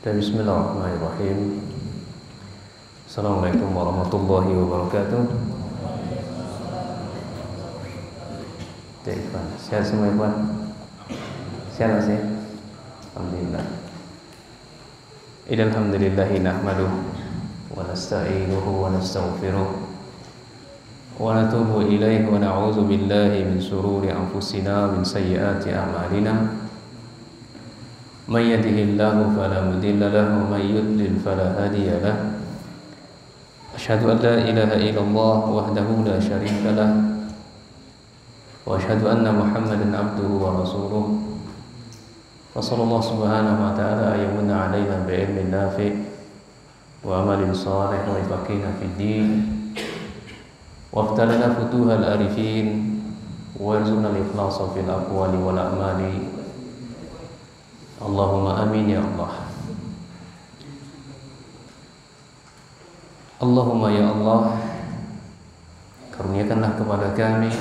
Bismillahirrahmanirrahim. Assalamualaikum warahmatullahi wabarakatuh. Sehat semua ya Puan? Sehat sih? Alhamdulillah. Alhamdulillahi nahmaduhu wa nasta'inuhu wa nastaghfiruh wa natubu ilaihi wa na'udzu billahi min shururi anfusina min sayyiati a'malina. Man yahdihillahu fala mudilla lahu wa man yudlil fala hadiya lahu. Asyhadu an la ilaha illallah wahdahu la syarika lahu wa asyhadu anna Muhammadan abduhu wa rasuluh. Wa sallallahu subhanahu wa ta'ala ayyamunna 'alaina bi ilmin nafi' wa amalin salih wa faqihna fid din wa aftalana futuhal arifin wa yarzuqna al-ikhlasa fil aqwali wal a'mali. Allahumma amin ya Allah. Allahumma ya Allah, karuniakanlah kepada kami,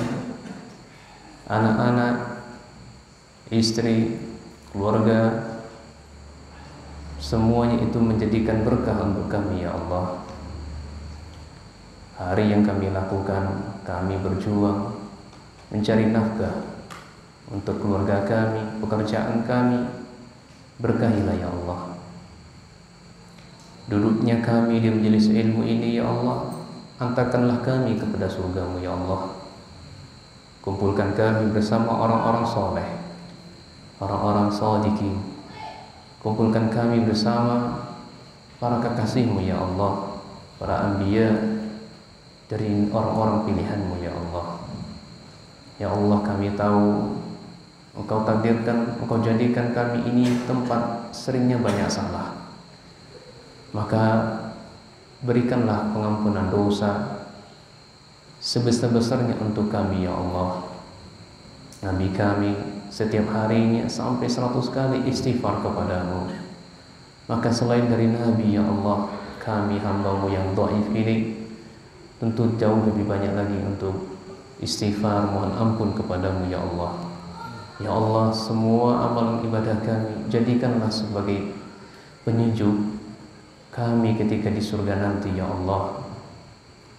anak-anak, istri, keluarga, semuanya itu menjadikan berkah untuk kami ya Allah. Hari yang kami lakukan, kami berjuang mencari nafkah untuk keluarga kami, pekerjaan kami, berkahilah ya Allah. Duduknya kami di majelis ilmu ini ya Allah, antarkanlah kami kepada surgamu ya Allah. Kumpulkan kami bersama orang-orang soleh, orang-orang shadiqin. Kumpulkan kami bersama para kekasihmu ya Allah, para anbiya dari orang-orang pilihanmu ya Allah. Ya Allah, kami tahu Engkau takdirkan, Engkau jadikan kami ini tempat seringnya banyak salah. Maka berikanlah pengampunan dosa sebesar-besarnya untuk kami ya Allah. Nabi kami setiap harinya sampai 100 kali istighfar kepadamu. Maka selain dari Nabi ya Allah, kami hamba-Mu yang dhaif ini tentu jauh lebih banyak lagi untuk istighfar, mohon ampun kepadamu ya Allah. Ya Allah, semua amalan ibadah kami jadikanlah sebagai penyejuk kami ketika di surga nanti ya Allah.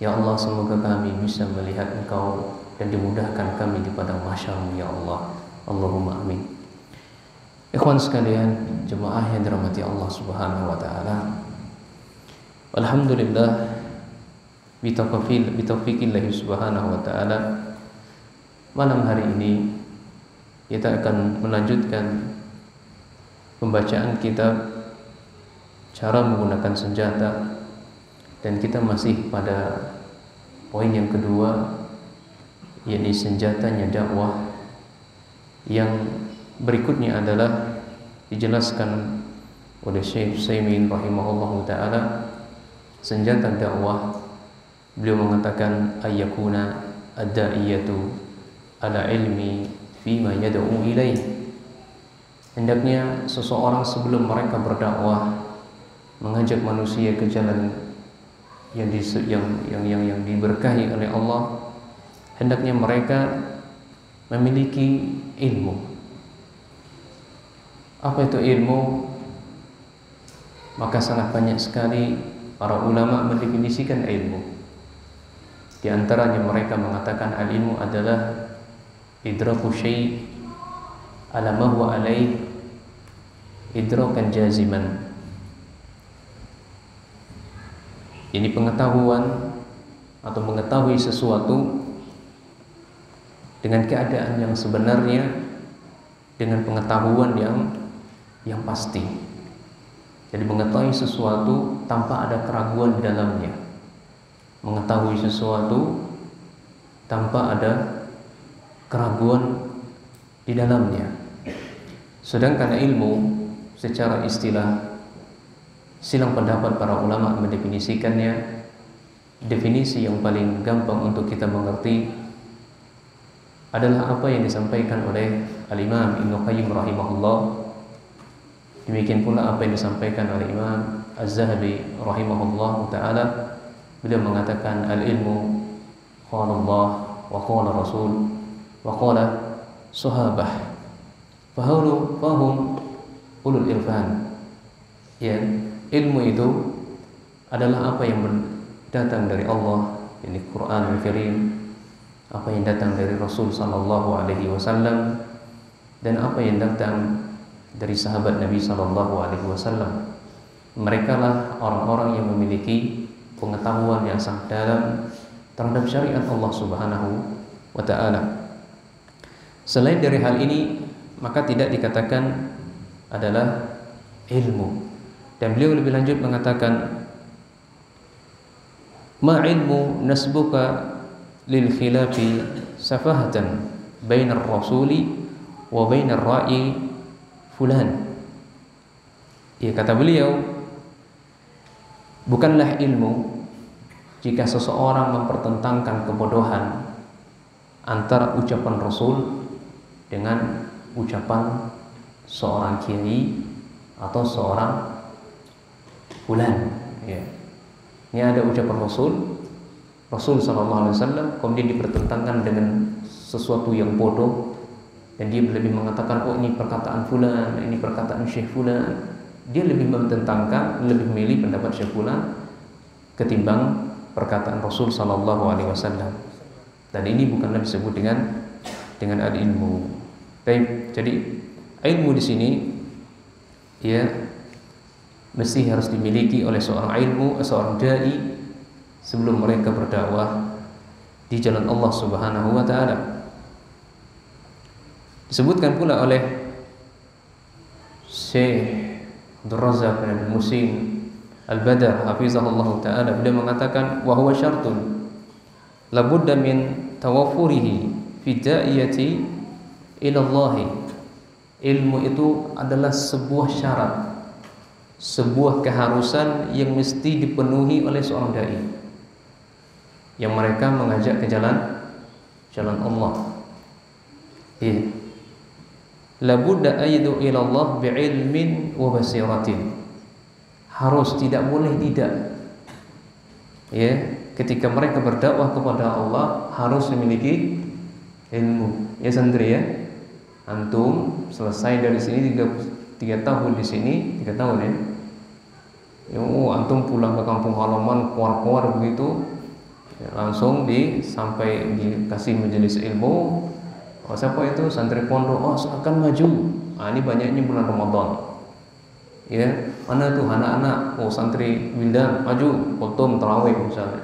Ya Allah, semoga kami bisa melihat Engkau dan dimudahkan kami di padang mahsyar-Mu ya Allah. Allahumma amin. Ikhwan sekalian, jemaah yang dirahmati Allah Subhanahu wa taala. Alhamdulillah bitaufiqillah subhanahu wa taala, malam hari ini kita akan melanjutkan pembacaan kitab cara menggunakan senjata, dan kita masih pada poin yang kedua, yakni senjatanya dakwah. Yang berikutnya adalah dijelaskan oleh Syekh Utsaimin rahimahullahu taala, senjata dakwah. Beliau mengatakan ayyakuna ad-da'iyatu ala ilmi fima yad'u ilaih. Hendaknya seseorang sebelum mereka berdakwah mengajak manusia ke jalan yang diberkahi oleh Allah, hendaknya mereka memiliki ilmu. Apa itu ilmu? Maka sangat banyak sekali para ulama mendefinisikan ilmu. Di antaranya mereka mengatakan al-ilmu adalah idraku syai' ala ma huwa alaih idrakan jaziman. Ini pengetahuan atau mengetahui sesuatu dengan keadaan yang sebenarnya, dengan pengetahuan yang pasti. Jadi mengetahui sesuatu tanpa ada keraguan di dalamnya, mengetahui sesuatu tanpa ada keraguan di dalamnya. Sedangkan ilmu secara istilah, silang pendapat para ulama mendefinisikannya. Definisi yang paling gampang untuk kita mengerti adalah apa yang disampaikan oleh Al-Imam Ibnu Qayyim rahimahullah. Demikian pula apa yang disampaikan oleh Imam Az-Zahabi rahimahullah ta'ala. Beliau mengatakan al-ilmu qala Allah wa qala Rasul wa qala sahabah fahum ulul irfan. Ya, ilmu itu adalah apa yang datang dari Allah, ini Quran Al-Karim, apa yang datang dari Rasul sallallahu alaihi wasallam, dan apa yang datang dari sahabat Nabi sallallahu alaihi wasallam. Mereka lah orang-orang yang memiliki pengetahuan yang sangat dalam terhadap syariat Allah Subhanahu wa taala. Selain dari hal ini, maka tidak dikatakan adalah ilmu. Dan beliau lebih lanjut mengatakan, ma ilmu nasbuka lil khilafi safahatan bainar rasuli wa bainar ra'i fulan. Ya, kata beliau, bukanlah ilmu jika seseorang mempertentangkan kebodohan antara ucapan Rasul dengan ucapan seorang kiai atau seorang fulan. Ya. Ini ada ucapan Rasul sallallahu alaihi wasallam, kemudian dipertentangkan dengan sesuatu yang bodoh, dan dia lebih mengatakan, oh ini perkataan fulan, ini perkataan syekh fulan. Dia lebih mententangkan, lebih memilih pendapat syekh fulan ketimbang perkataan Rasul sallallahu alaihi wasallam. Dan ini bukanlah disebut dengan al-ilmu. Baik, jadi ilmu di sini ya mesti harus dimiliki oleh seorang dai sebelum mereka berdakwah di jalan Allah Subhanahu wa taala. Disebutkan pula oleh Syekh Abdul Razak bin Abdul Muhsin Al-Badr hafizahullah taala, beliau mengatakan, wa huwa syartun la budda min tawaffurihi fi da'iyati ila Allah. Ilmu itu adalah sebuah syarat, sebuah keharusan yang mesti dipenuhi oleh seorang dai yang mereka mengajak ke jalan Allah. Ya. La budda aydu ila Allah bi'ilmin wa basiratin. Harus, tidak boleh tidak. Ya, ketika mereka berdakwah kepada Allah harus memiliki ilmu. Ya santri ya. Antum selesai dari sini 3 tahun di sini, 3 tahun ya. Antum pulang ke kampung halaman keluar begitu, ya, langsung sampai dikasih majelis ilmu. Oh, siapa itu? Santri pondok. Oh, silakan maju. Ini banyaknya bulan Ramadan. Ya, mana tuh anak-anak? Oh, santri Wildan, maju, kultum tarawih misalnya.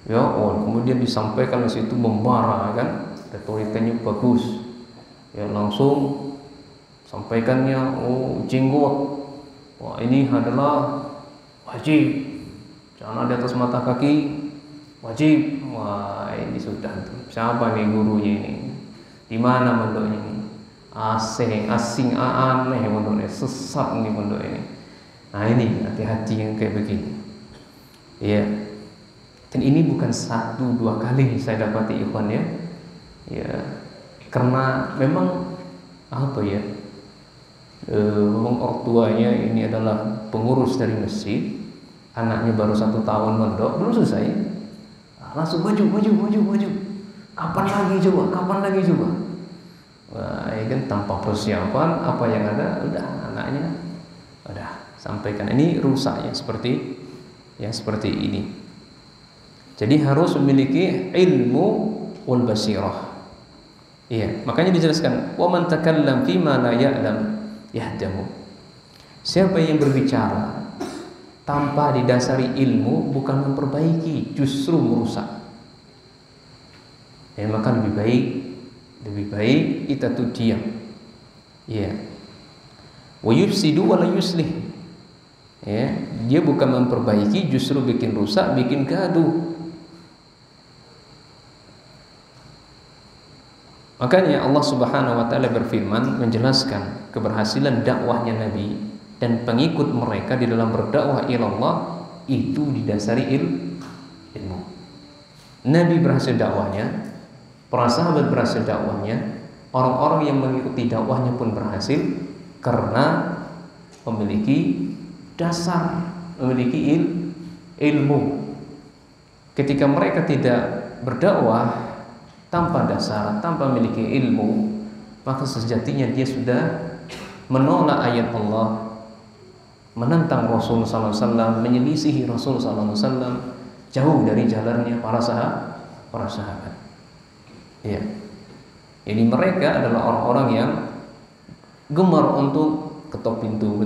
Ya, kemudian disampaikan di situ membara kan, retorikanya bagus. Ya, langsung sampaikannya, jenggot. Wah, ini adalah wajib. Jangan di atas mata kaki, wajib. Wah, ini sudah tuh. Siapa nih gurunya ini? Di mana pondoknya ini? Asing aneh pondoknya, sesat nih pondok ini. Nah, ini hati-hati yang kayak begini. Ya. Dan ini bukan 1-2 kali saya dapati ikhwan ya. Ya. Karena memang apa ya? Memang ortuanya ini adalah pengurus dari masjid, anaknya baru 1 tahun mondok, belum selesai, langsung maju. Kapan lagi coba? Wah, ini kan tanpa persiapan, apa yang ada, udah anaknya, udah sampaikan. Ini rusaknya seperti ini. Jadi harus memiliki ilmu wal basirah. Iya, makanya dijelaskan, wa man takallam fima la ya'lam yahdamu. Siapa yang berbicara tanpa didasari ilmu bukan memperbaiki, justru merusak. Ya, maka lebih baik kita tuh diam. Ya. Wa yufsidu wa la yuslih. Ya, dia bukan memperbaiki, justru bikin rusak, bikin gaduh. Makanya Allah Subhanahu wa taala berfirman menjelaskan keberhasilan dakwahnya Nabi dan pengikut mereka di dalam berdakwah ila Allah itu didasari ilmu. Nabi berhasil dakwahnya, para sahabat berhasil dakwahnya, orang-orang yang mengikuti dakwahnya pun berhasil karena memiliki dasar, memiliki ilmu. Ketika mereka tidak berdakwah tanpa dasar, tanpa memiliki ilmu, maka sejatinya dia sudah menolak ayat Allah, menentang Rasul sallallahu alaihi wasallam, menyelisihi Rasul sallallahu alaihi wasallam, jauh dari jalannya para sahabat. Iya. Jadi mereka adalah orang-orang yang gemar untuk ketok pintu,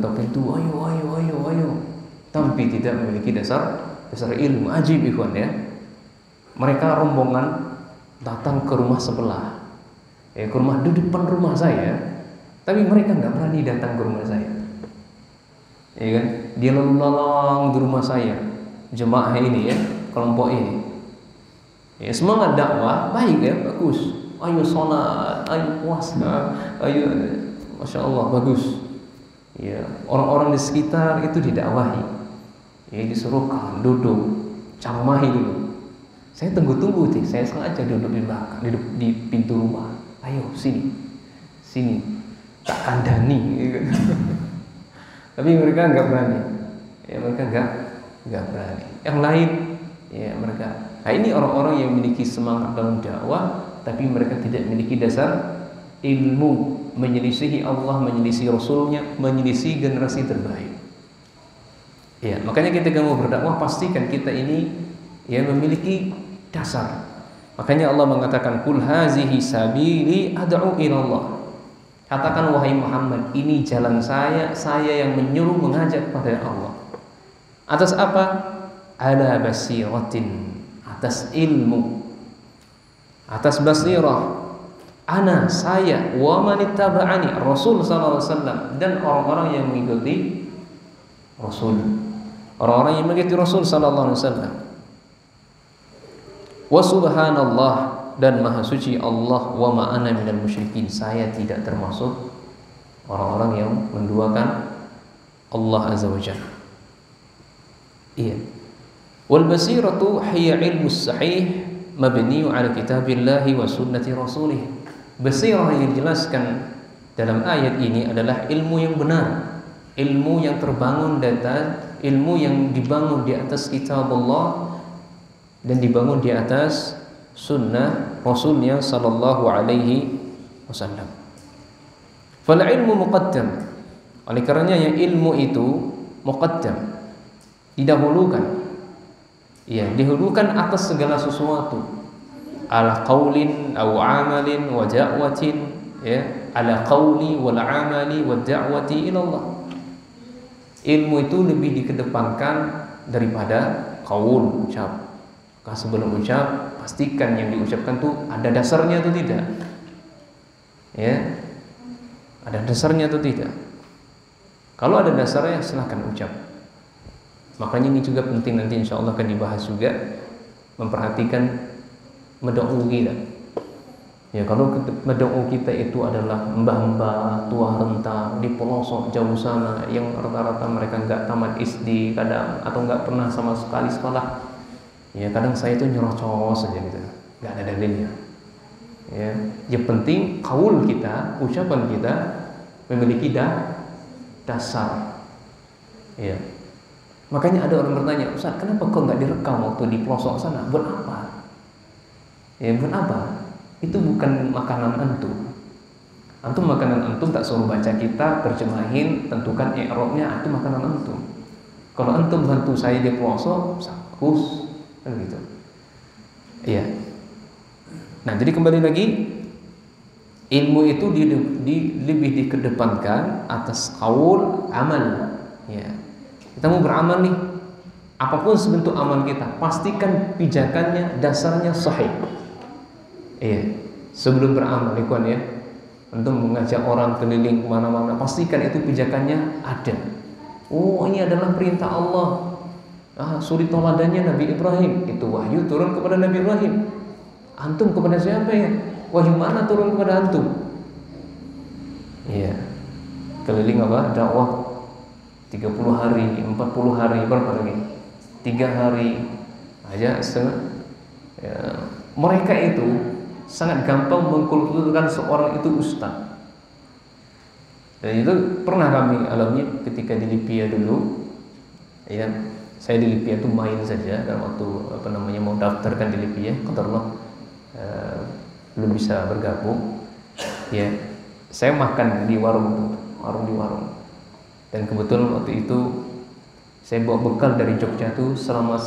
ayo, tapi tidak memiliki dasar ilmu. Ajib ikhwan ya. Mereka rombongan datang ke rumah sebelah, ke rumah di depan rumah saya, tapi mereka nggak berani datang ke rumah saya. Ya kan? Dia lalu lalang di rumah saya, jemaah ini ya, kelompok ini. Ya, semangat dakwah baik ya, bagus. Ayo sholat, ayo puasa, ayo, masya Allah bagus. Ya, orang-orang di sekitar itu didakwahi. Ya, disuruhkan duduk, camai dulu. Saya tunggu-tunggu sih, saya sengaja duduk di belakang, di pintu rumah. Ayo sini, tak kandani. Tapi mereka nggak berani. Ya, mereka nggak berani. Yang lain, ya mereka. Nah, ini orang-orang yang memiliki semangat dalam dakwah, tapi mereka tidak memiliki dasar ilmu, menyelisihi Allah, menyelisihi Rasulnya, menyelisihi generasi terbaik. Ya, makanya ketika mau berdakwah pastikan kita ini ya memiliki dasar. Makanya Allah mengatakan kul hazihi sabili ad'u ila Allah. Katakan wahai Muhammad, ini jalan saya yang menyuruh mengajak kepada Allah. Atas apa? Ala basiratin, atas ilmu, atas basirah. Ana, saya, wa manittaba'ani, Rasul sallallahu alaihi wasallam, dan orang-orang yang mengikuti Rasul. Orang-orang yang mengikuti Rasul sallallahu alaihi wasallam. Wa subhanallah, dan maha suci Allah, wa ma ana minal musyrikin, saya tidak termasuk orang-orang yang menduakan Allah azza wa jalla. Iya. Wal basiratu hiya ilmu sahih mabniu ala kitabillahi wa sunnati rasulih. Basirah yang dijelaskan dalam ayat ini adalah ilmu yang benar, ilmu yang terbangun ilmu yang dibangun di atas kitab Allah dan dibangun di atas sunnah Rasulnya sallallahu alaihi wasallam. Fal ilmu muqaddam. Oleh karenanya ilmu itu muqaddam, didahulukan. Ya, dihulukan atas segala sesuatu. Ala qaulin aw amalin wa da'watin, ya, ala qauli wal amali wa da'wati ila Allah. Ilmu itu lebih dikedepankan daripada qaul, ucap. Maka sebelum ucap, pastikan yang diucapkan tuh ada dasarnya atau tidak. Ya. Ada dasarnya atau tidak. Kalau ada dasarnya silahkan ucap. Makanya ini juga penting, nanti insya Allah akan dibahas juga, memperhatikan med'u kita. Ya, kalau med'u kita itu adalah mbah-mbah tua renta di pelosok jauh sana yang rata-rata mereka nggak tamat SD kadang, atau nggak pernah sama sekali sekolah. Ya, kadang saya itu nyerocos saja gitu, nggak ada dalilnya. Ya, yang penting kaul kita, ucapan kita memiliki dasar. Ya. Makanya ada orang bertanya, Ustaz, kenapa kau nggak direkam waktu di pelosok sana? Buat apa? Ya, buat apa? Itu bukan makanan antum. Antum makanan antum tak suruh baca kitab, terjemahin, tentukan i'rabnya, itu makanan antum. Kalau antum bantu saya di pelosok, bagus, kan gitu. Iya. Nah, jadi kembali lagi, ilmu itu lebih dikedepankan atas qaul, amal. Ya. Kita mau beramal nih, apapun sebentuk amal kita, pastikan pijakannya, dasarnya sahih. Iya, sebelum beramal, ikhwan ya, untuk mengajak orang keliling kemana-mana, pastikan itu pijakannya ada. Oh, ini adalah perintah Allah. Suri toladannya Nabi Ibrahim, itu wahyu turun kepada Nabi Ibrahim. Antum kepada siapa ya? Wahyu mana turun kepada antum? Iya, keliling apa? Dakwah 30 hari, 40 hari, berapa lagi? 3 hari aja setengah. Ya, mereka itu sangat gampang mengkulturkan seorang itu ustaz. Dan itu pernah kami alami ketika di Libya dulu. Ya, saya di Libya itu main saja dan waktu mau daftarkan di Libya, qadarullah belum bisa bergabung. Ya, saya makan di warung. Dan kebetulan waktu itu saya bawa bekal dari Jogja tuh selama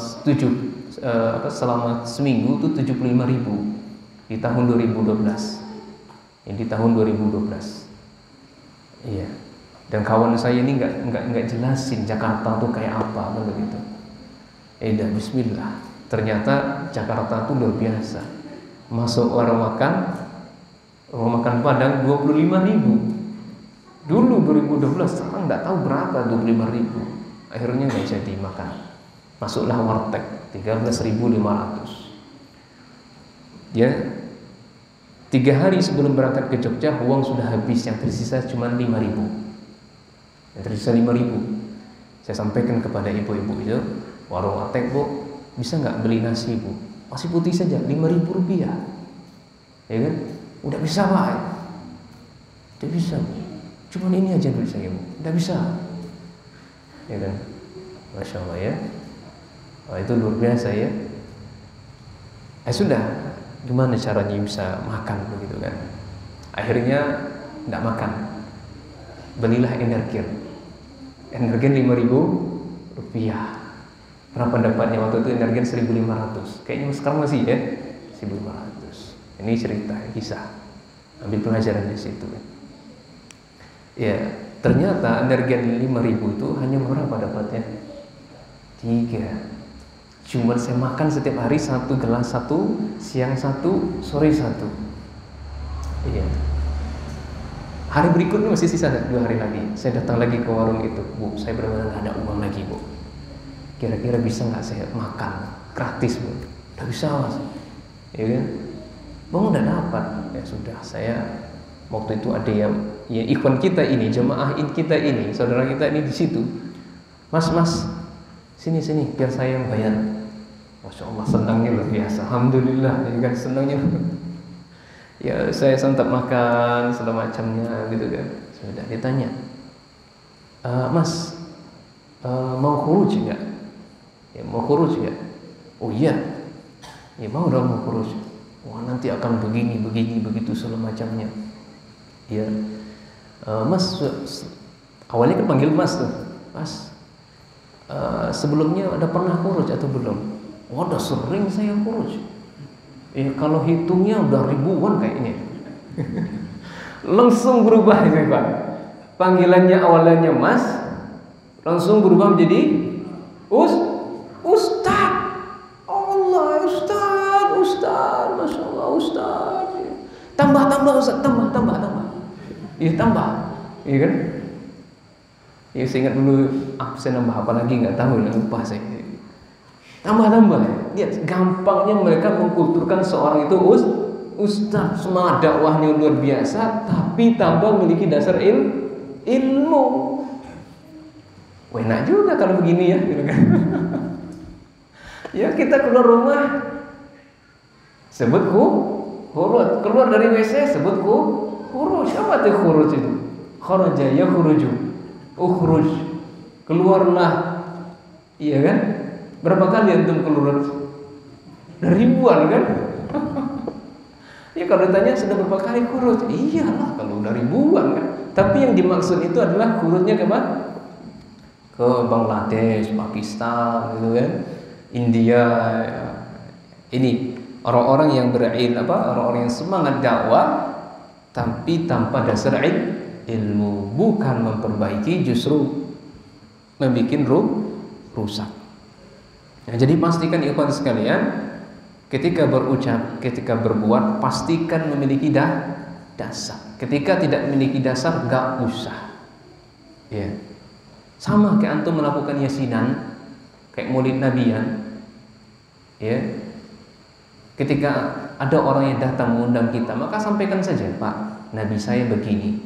selama seminggu tuh 75.000 di tahun 2012. Ini di tahun 2012. Iya. Dan kawan saya ini nggak jelasin Jakarta tuh kayak apa kan begitu. Dah bismillah. Ternyata Jakarta tuh luar biasa. Masuk rumah makan Padang 25.000. Dulu 2012, sekarang nggak tahu berapa 25.000. Akhirnya nggak jadi makan. Masuklah warteg 13.500. Ya, 3 hari sebelum berangkat ke Jogja uang sudah habis, yang tersisa cuma 5.000. Yang tersisa 5.000. Saya sampaikan kepada ibu-ibu itu, warung warteg bu, bisa nggak beli nasi bu? Nasi putih saja 5.000 rupiah. Ya kan? Udah bisa pak? Udah bisa bu. Cuman ini aja duit saya bu. Udah bisa. Ya kan? Masya Allah ya. Oh, itu luar biasa ya. Sudah, gimana caranya bisa makan begitu kan? Akhirnya tidak makan. Belilah Energen. Energen 5.000 rupiah. Berapa dapatnya waktu itu Energen 1.500. Kayaknya sekarang masih ya 1.500. Ini cerita kisah. Ambil pelajaran di situ kan. Ya, ternyata Energen 5.000 itu hanya berapa dapatnya? 3. Cuma saya makan setiap hari 1 gelas, 1 siang 1, sore 1. Iya. Hari berikutnya masih sisa 2 hari lagi. Saya datang lagi ke warung itu, bu, saya benar-benar nggak ada uang lagi bu. Kira-kira bisa nggak saya makan gratis bu? Udah bisa mas. Ya kan? Bang udah dapat. Ya sudah, saya waktu itu ada yang ya ikhwan kita ini, jemaah kita ini, saudara kita ini di situ. Mas, sini biar saya yang bayar. Masya Allah, senangnya luar biasa. Alhamdulillah, ya kan, senangnya. Ya saya santap makan segala macamnya gitu kan. Sudah ditanya, Mas, mau khuruj enggak? Ya mau khuruj enggak? Oh iya, ya mau dong mau khuruj. Wah nanti akan begini begitu segala macamnya. Ya, Mas, awalnya kan panggil Mas tuh, Mas. Sebelumnya ada pernah khuruj atau belum? Oh, udah sering saya khuruj. Kalau hitungnya udah ribuan kayaknya. Langsung berubah ini Pak. Panggilannya awalnya Mas, langsung berubah menjadi Ustaz. Allah, Ustaz, Masya Allah, Ustaz. Tambah Ustaz, tambah. Iya tambah, iya kan? Ya saya ingat dulu saya nambah apa lagi nggak tahu, lupa saya. Tambah. Lihat gampangnya mereka mengkulturkan seorang itu ustaz, semangat dakwahnya luar biasa, tapi tambah memiliki dasar ilmu. Enak juga kalau begini ya, gitu kan? Ya kita keluar rumah sebut khuruj, keluar dari WC sebut khuruj. Apa tuh khuruj itu? Kharaja yakhruju. Ukhruj, keluarlah. Iya kan? Berapa kali antum keluar? Ribuan kan? Ya kalau ditanya sudah berapa kali khuruj? Iyalah kalau udah ribuan kan. Tapi yang dimaksud itu adalah khurujnya ke mana? Ke Bangladesh, Pakistan, gitu kan? India. Ya. Ini orang-orang yang orang-orang yang semangat dakwah tapi tanpa dasar ilmu, bukan memperbaiki, justru membuat rusak. Nah, jadi pastikan ikhwan sekalian, ketika berucap, ketika berbuat, pastikan memiliki dasar. Ketika tidak memiliki dasar, gak usah. Ya, sama kayak antum melakukan yasinan, kayak maulid nabian. Ya, ketika ada orang yang datang mengundang kita, maka sampaikan saja, Pak, Nabi saya begini,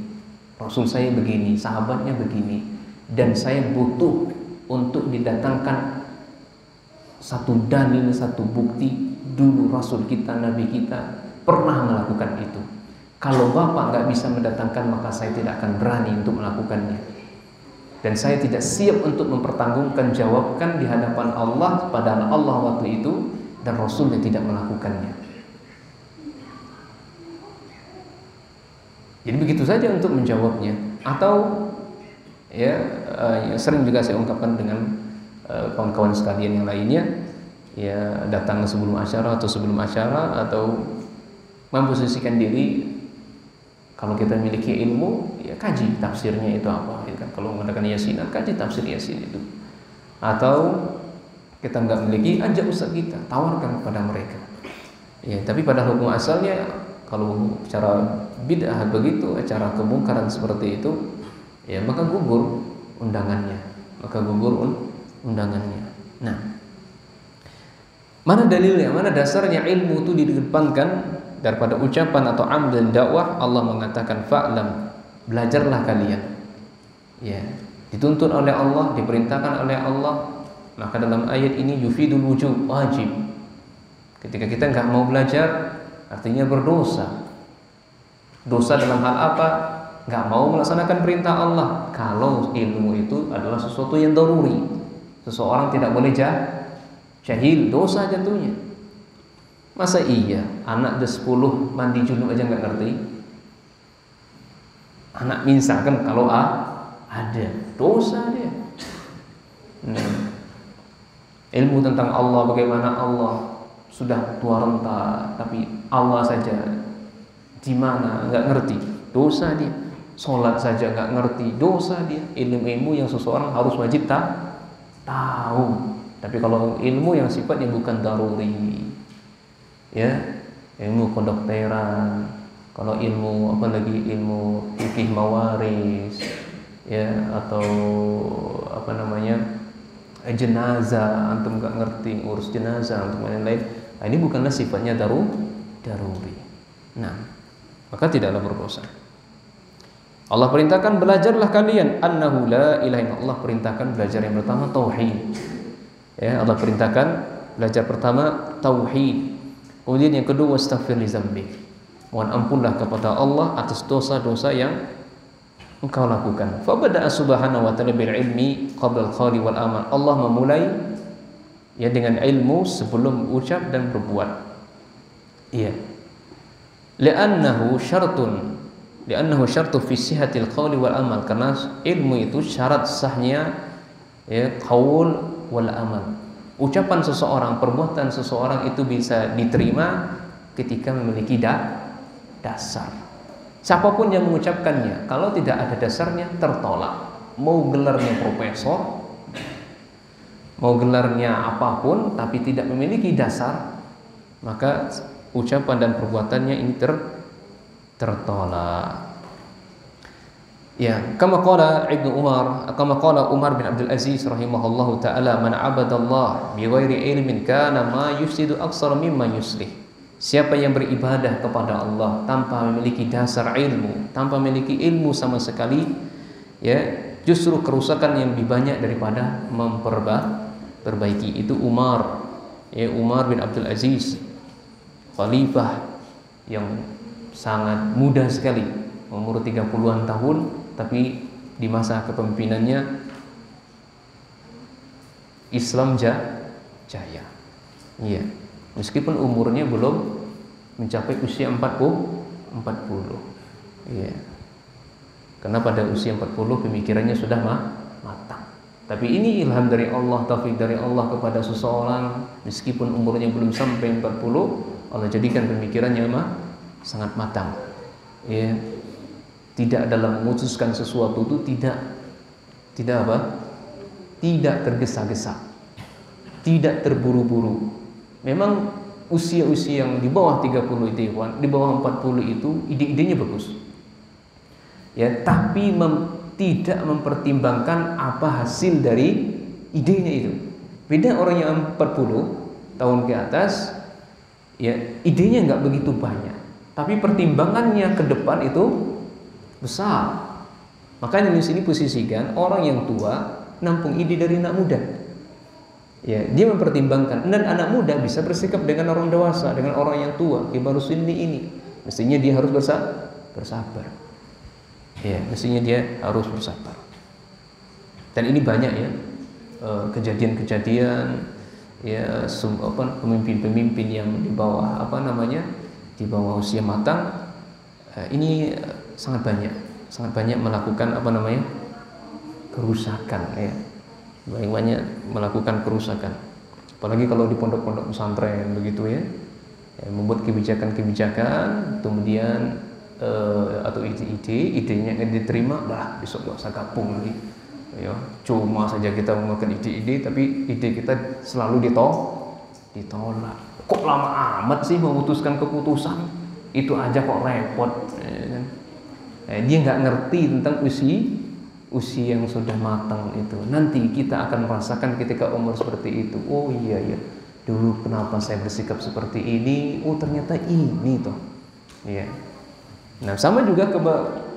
Rasul saya begini, sahabatnya begini, dan saya butuh untuk didatangkan satu dalil, satu bukti dulu Rasul kita, Nabi kita pernah melakukan itu. Kalau Bapak nggak bisa mendatangkan, maka saya tidak akan berani untuk melakukannya, dan saya tidak siap untuk mempertanggungjawabkan di hadapan Allah, padahal Allah waktu itu dan Rasulnya tidak melakukannya. Jadi begitu saja untuk menjawabnya. Atau Ya, sering juga saya ungkapkan dengan kawan-kawan sekalian yang lainnya, ya datang sebelum acara atau sebelum acara, atau memposisikan diri. Kalau kita memiliki ilmu, ya kaji tafsirnya itu apa, ya kan? Kalau mengadakan yasinan, kaji tafsir yasin itu. Atau kita nggak memiliki, ajak ustaz kita, tawarkan kepada mereka. Ya, tapi pada hukum asalnya, kalau cara bid'ah begitu, acara kemungkaran seperti itu, ya maka gugur undangannya, Nah, mana dalilnya, mana dasarnya ilmu itu dikedepankan daripada ucapan atau amal dan dakwah? Allah mengatakan fa'lam, belajarlah kalian. Ya, dituntut oleh Allah, diperintahkan oleh Allah. Maka dalam ayat ini yufidul wujub, wajib. Ketika kita nggak mau belajar, artinya berdosa. Dosa dalam hal apa? Nggak mau melaksanakan perintah Allah. Kalau ilmu itu adalah sesuatu yang daruri, seseorang tidak boleh jahil, dosa jatuhnya. Masa iya anak 10 mandi junub aja nggak ngerti? Anak minsa kan kalau ada, dosa dia. Ilmu tentang Allah, bagaimana Allah sudah tua renta, tapi Allah saja di mana nggak ngerti, dosa dia. Sholat saja nggak ngerti, dosa dia. Ilmu-ilmu yang seseorang harus wajib tahu. Tapi kalau ilmu yang sifatnya bukan daruri, ya, ilmu kedokteran, kalau ilmu apalagi ilmu fikih mawaris, ya, atau apa namanya, jenazah, antum nggak ngerti ngurus jenazah untuk lain-lain, nah, ini bukanlah sifatnya daruri. Nah, maka tidaklah berdosa. Allah perintahkan belajarlah kalian, annahu la ilaha illallah. Allah perintahkan belajar yang pertama tauhid. Ya, Allah perintahkan belajar pertama tauhid. Kemudian yang kedua wastaghfir li dzambik. Mohon ampunlah kepada Allah atas dosa-dosa yang engkau lakukan. Fa bada'a subhanahu wa ta'ala bil ilmi qabla al-qawli wal amal. Allah memulai ya dengan ilmu sebelum ucap dan berbuat. Iya. Li'annahu syartu fi sihhatil qawli wal amal. Karena ilmu itu syarat sahnya ya qaul wal amal. Ucapan seseorang, perbuatan seseorang itu bisa diterima ketika memiliki dasar. Siapapun yang mengucapkannya, kalau tidak ada dasarnya tertolak. Mau gelarnya profesor, mau gelarnya apapun, tapi tidak memiliki dasar, maka ucapan dan perbuatannya ini tertolak. Ya, kama qala Umar bin Abdul Aziz rahimahullahu taala, man abadallah bighairi ilmin kana ma yufsidu aksar mimma yuslih. Siapa yang beribadah kepada Allah tanpa memiliki dasar ilmu, tanpa memiliki ilmu sama sekali, ya, justru kerusakan yang lebih banyak daripada memperbaiki. Itu Umar bin Abdul Aziz, khalifah yang sangat muda sekali, umur 30-an tahun, tapi di masa kepemimpinannya Islam jaya. Iya. Meskipun umurnya belum mencapai usia 40. Iya. Karena pada usia 40 pemikirannya sudah matang. Tapi ini ilham dari Allah, taufik dari Allah kepada seseorang, meskipun umurnya belum sampai 40, Allah jadikan pemikirannya sangat matang. Ya. Tidak dalam memutuskan sesuatu itu tidak apa? Tidak tergesa-gesa. Tidak terburu-buru. Memang usia-usia yang di bawah 30 itu, di bawah 40 itu ide-idenya bagus. Ya, tapi tidak mempertimbangkan apa hasil dari idenya itu. Beda orang yang 40 tahun ke atas, ya, idenya nggak begitu banyak, tapi pertimbangannya ke depan itu besar. Makanya di sini posisikan orang yang tua nampung ide dari anak muda. Ya, dia mempertimbangkan, dan anak muda bisa bersikap dengan orang dewasa, dengan orang yang tua, kibarus ini. Mestinya dia harus bersabar. Ya, mestinya dia harus bersabar. Dan ini banyak ya kejadian-kejadian ya pemimpin-pemimpin yang di bawah di bawah usia matang, ini sangat banyak melakukan kerusakan ya. Banyak melakukan kerusakan. Apalagi kalau di pondok-pondok pesantren begitu ya. Membuat kebijakan-kebijakan, kemudian atau idenya diterima, dah besok gak usah gabung lagi. Ya, cuma saja kita memakan ide-ide, tapi ide kita selalu ditolak. Kok lama amat sih memutuskan keputusan? Itu aja kok repot. Dia nggak ngerti tentang usia yang sudah matang itu. Nanti kita akan merasakan ketika umur seperti itu. Oh iya ya, dulu kenapa saya bersikap seperti ini? Oh ternyata ini toh. Iya. Nah sama juga ke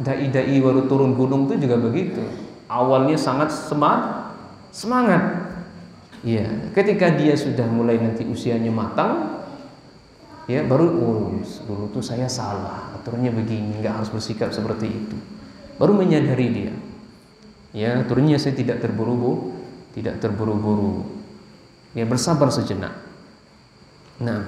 dai-dai baru turun gunung itu juga begitu. Awalnya sangat semangat. Iya. Ketika dia sudah mulai nanti usianya matang, ya baru dulu tuh saya salah, aturannya begini, nggak harus bersikap seperti itu. Baru menyadari dia. Ya, turunnya saya tidak terburu-buru. Ya, bersabar sejenak. Nah,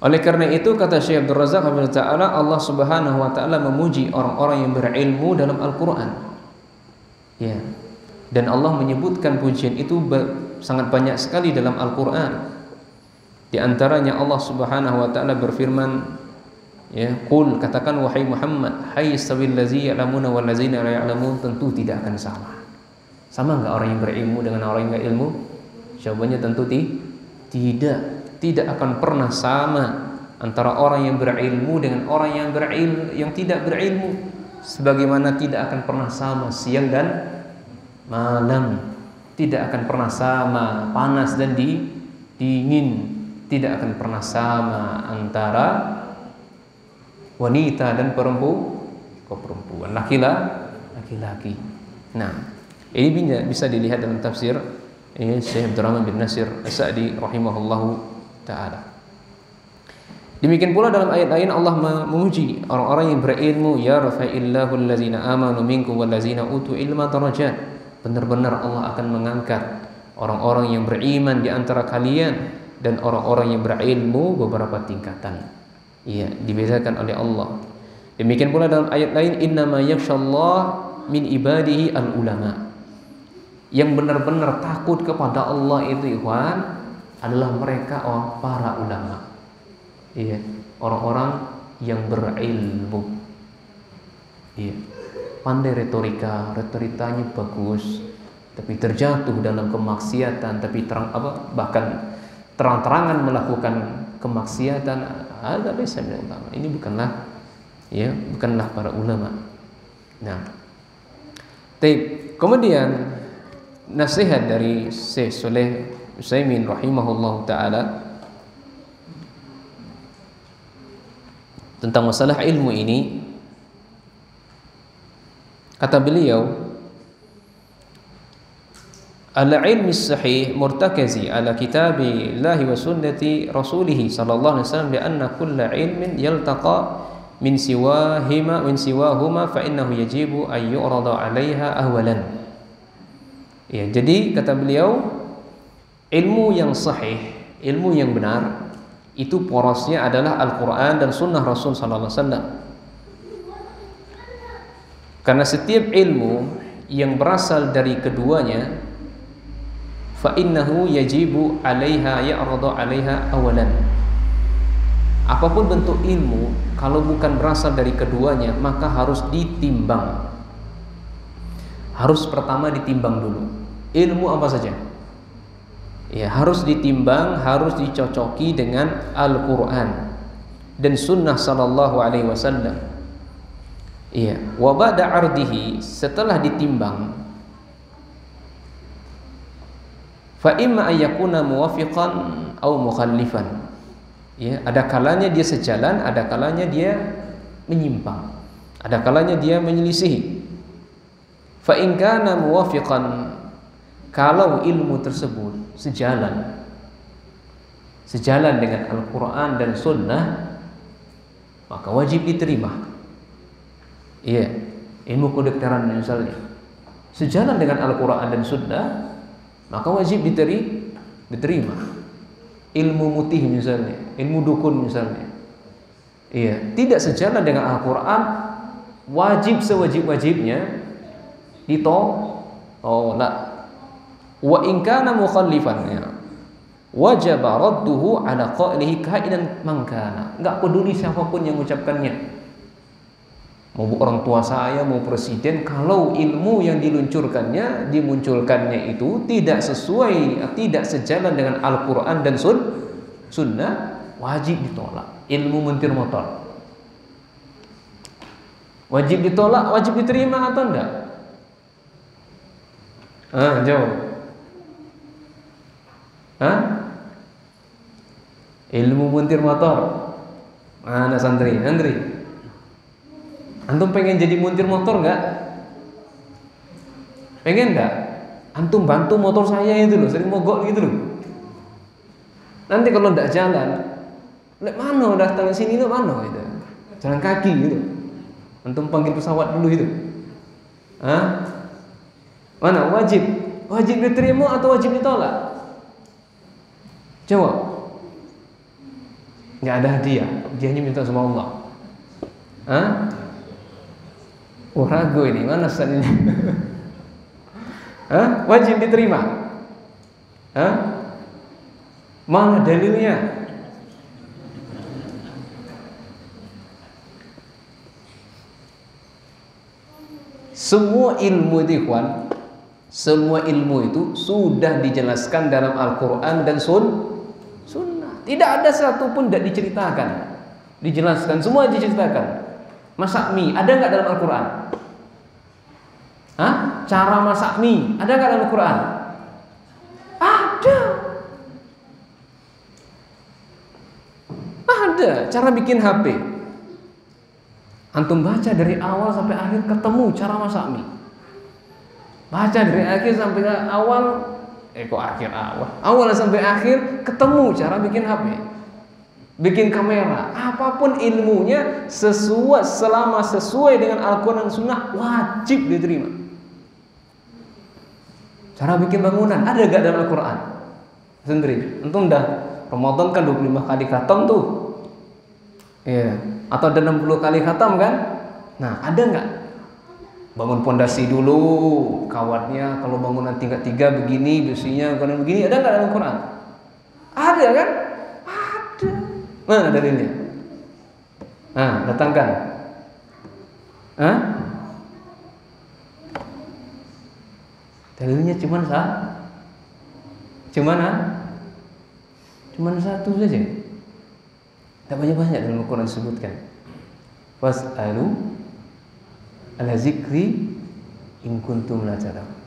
oleh karena itu kata Syekh Abdul Razak Ta'ala, Allah Subhanahu wa taala memuji orang-orang yang berilmu dalam Al-Qur'an. Ya. Dan Allah menyebutkan pujian itu sangat banyak sekali dalam Al-Qur'an. Di antaranya Allah Subhanahu wa taala berfirman, ya, qul, katakan wahai Muhammad, hay yastawil ladzina ya'lamuna wal ladzina la ya'lamun, tentu tidak akan sama. Sama enggak orang yang berilmu dengan orang yang enggak ilmu? Jawabannya tentu tidak. Tidak akan pernah sama antara orang yang berilmu dengan orang yang tidak berilmu. Sebagaimana tidak akan pernah sama siang dan malam. Tidak akan pernah sama panas dan dingin. Tidak akan pernah sama antara wanita dan perempuan, laki-laki. Nah, ini bisa dilihat dalam tafsir Syekh Abdurrahman bin Nasir As-Sa'di rahimahullahu ta'ala. Demikian pula dalam ayat lain Allah memuji orang-orang yang berilmu, ya rafa'illahu allazina amanu minkum wallazina utu ilma darajat. Benar-benar Allah akan mengangkat orang-orang yang beriman di antara kalian dan orang-orang yang berilmu beberapa tingkatan. Iya, dibedakan oleh Allah. Demikian pula dalam ayat lain, innama yakhshallah min ibadihi al-ulama. Yang benar-benar takut kepada Allah itu ikhwan adalah mereka para ulama. Iya, orang-orang yang berilmu. Iya. Pandai retorikanya bagus, tapi terjatuh dalam kemaksiatan, tapi bahkan terang-terangan melakukan kemaksiatan, ada biasa ulama. Ini bukanlah para ulama. Nah, kemudian nasihat dari Syekh Shalih Utsaimin rahimahullahu taala tentang masalah ilmu ini, kata beliau, al-ilmi sahih murtakazi ala kitabillahi wa sunnati rasulih sallallahu alaihi wasallam, bi anna kulla ilmin yaltaqa min siwahuma fa innahu yajibu an yu'rada 'alaiha ahwalan. Ya, jadi kata beliau, ilmu yang sahih, ilmu yang benar itu porosnya adalah Al-Qur'an dan sunnah Rasul sallallahu alaihi wasallam. Karena setiap ilmu yang berasal dari keduanya, fa innahu yajibu 'alaiha ya'radu 'alaiha awalan. Apapun bentuk ilmu, kalau bukan berasal dari keduanya, maka harus ditimbang. Harus pertama ditimbang dulu. Ilmu apa saja? Ya, harus ditimbang, harus dicocoki dengan Al-Qur'an dan sunnah sallallahu alaihi wasallam. Iya, wa ba'da 'ardihi, setelah ditimbang, fa imma ayyakuna muwafiqan aw mukhallifan. Ya, ada kalanya dia sejalan, ada kalanya dia menyimpang, ada kalanya dia menyelisihi. Fa in kana muwafiqan, kalau ilmu tersebut sejalan dengan Al-Qur'an dan sunnah, maka wajib diterima. Iya, ilmu kedokteran misalnya sejalan dengan Al-Qur'an dan sunnah, maka wajib diterima. Ilmu mutih misalnya, ilmu dukun misalnya, Iya, tidak sejalan dengan Al-Quran, wajib sewajib-wajibnya ditolak. Wa in kana mukhallifan, ya, wajib radduhu ala qailihi kainan man kana. Enggak peduli siapapun yang mengucapkannya, mau orang tua saya, mau presiden, kalau ilmu yang dimunculkannya itu tidak sesuai, tidak sejalan dengan Al-Quran dan Sunnah, wajib ditolak. Ilmu montir motor wajib ditolak, wajib diterima atau enggak? Jawab. Ilmu montir motor, mana santri? Antum pengen jadi montir motor enggak? Pengen enggak? Antum bantu motor saya itu loh, sering mogok gitu loh. Nanti kalau enggak jalan, lek mana datang sini lo mana itu? Jalan kaki gitu. Antum panggil pesawat dulu itu. Mana wajib? Wajib diterima atau wajib ditolak? Jawab. Enggak ada hadiah. Hadiahnya minta sama Allah. Ragu ini, mana sebenarnya? Wajib diterima. Mana dalilnya? Semua ilmu itu, ikhwan, semua ilmu itu sudah dijelaskan dalam Al-Quran dan Sunnah. Tidak ada satupun tidak diceritakan, dijelaskan, semua diceritakan. Masak mie ada nggak dalam Al-Quran? Cara masak mie ada nggak dalam Al-Quran? Ada. Cara bikin HP, antum baca dari awal sampai akhir ketemu cara masak mie. Baca dari akhir sampai awal, awal sampai akhir ketemu cara bikin HP, bikin kamera, apapun ilmunya selama sesuai dengan Al-Quran dan Sunnah wajib diterima. Cara bikin bangunan ada gak dalam Al-Quran? Sendiri, antum dah Ramadan kan 25 kali khatam tuh, iya, atau ada 60 kali khatam kan? Nah, ada nggak? Bangun pondasi dulu, kawatnya kalau bangunan tingkat 3 begini, besinya kalau begini, ada nggak dalam Quran? Ada kan? Ada. Mana dalilnya? Datangkan. Dalilnya cuma satu saja. Tak banyak-banyak dalam Al-Quran disebutkan. Fas'alu ala zikri in kuntum la ta'lamun.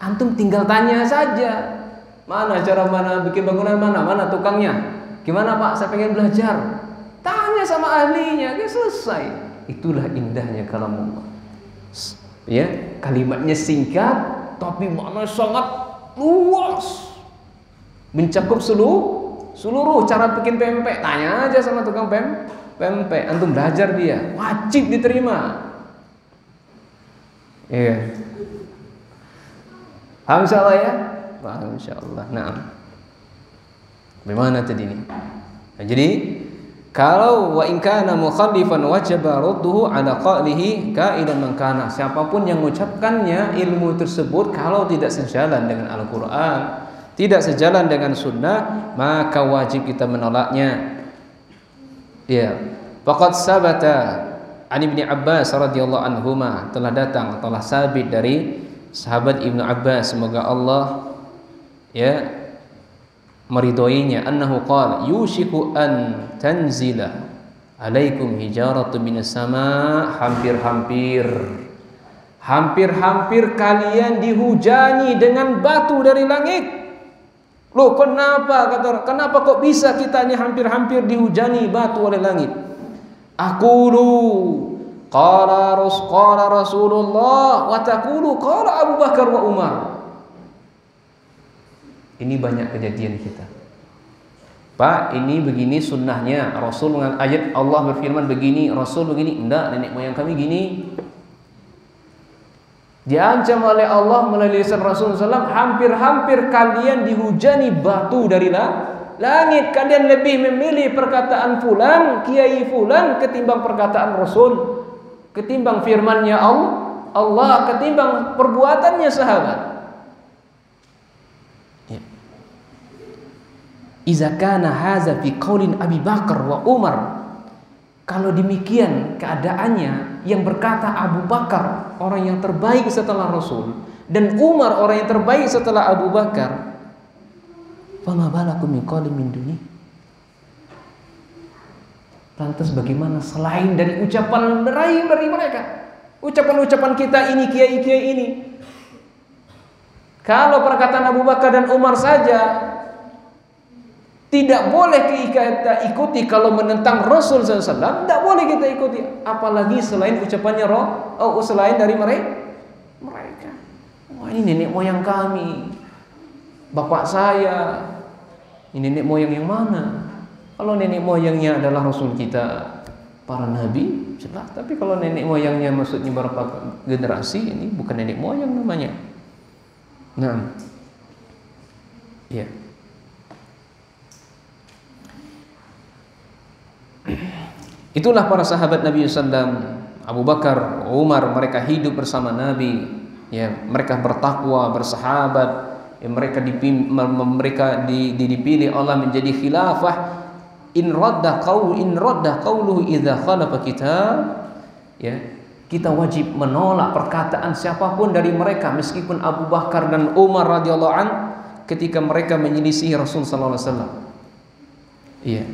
Antum tinggal tanya saja. Mana bikin bangunan, mana tukangnya? Gimana Pak? Saya pengen belajar. Tanya sama ahlinya, selesai. Itulah indahnya kalam Allah. Ya, kalimatnya singkat tapi maknanya sangat luas. Mencakup seluruh cara bikin pempek. Tanya aja sama tukang pempek, antum belajar dia, wajib diterima. Iya. Paham insyaallah ya? Paham insyaallah. Nah, bagaimana tadi ini? Nah, jadi kalau wa in kana mukhalifan wajaba radduhu ala qalihi kaidan man kana. Siapapun yang mengucapkannya ilmu tersebut kalau tidak sejalan dengan Al-Qur'an, tidak sejalan dengan Sunnah, maka wajib kita menolaknya. Ya, faqad sabata an Ibnu Abbas radhiyallahu anhuma, telah sabit dari sahabat Ibnu Abbas, semoga Allah ya meridhoinya, annahu qala yushiku an tanzila alaikum hijaratu minas sama. Hampir kalian dihujani dengan batu dari langit. Loh, kenapa kok bisa kita ini hampir dihujani batu oleh langit? Aqulu qala Rasulullah wa taqulu qala Abu Bakar wa Umar. Ini banyak kejadian kita. Pak, ini begini sunnahnya. Rasul dengan ayat Allah berfirman begini, Rasul begini. Enggak, nenek moyang kami gini. Diancam oleh Allah melalui lisan Rasulullah SAW, hampir kalian dihujani batu dari Langit, kalian lebih memilih perkataan fulan, kiai fulan ketimbang perkataan Rasul, ketimbang firman-Nya Allah, ketimbang perbuatannya sahabat. Ya. Iza kana hadza fi qaulin Abi Bakar wa Umar. Kalau demikian keadaannya, yang berkata Abu Bakar orang yang terbaik setelah Rasul dan Umar orang yang terbaik setelah Abu Bakar, fama balakum min qaulin min duni. Lantas bagaimana selain dari ucapan dari mereka, ucapan-ucapan kita ini, kiai-kiai ini. Kalau perkataan Abu Bakar dan Umar saja tidak boleh kita ikuti, kalau menentang Rasul SAW tidak boleh kita ikuti, apalagi selain ucapannya selain dari mereka. Wah, ini nenek moyang kami, bapak saya. Ini nenek moyang yang mana? Kalau nenek moyangnya adalah Rasul kita, para nabi, jelas. Tapi kalau nenek moyangnya maksudnya berapa generasi, ini bukan nenek moyang namanya. Nah, ya. Itulah para sahabat Nabi SAW, Abu Bakar, Umar, mereka hidup bersama Nabi. Ya, mereka bertakwa, bersahabat. Ya, mereka dipilih Allah menjadi khilafah. In radda qauluhu idza khalafa kitab. Ya, kita wajib menolak perkataan siapapun dari mereka, meskipun Abu Bakar dan Umar radhiyallahu an, ketika mereka menyelisihi Rasul sallallahu alaihi wasallam. Iya.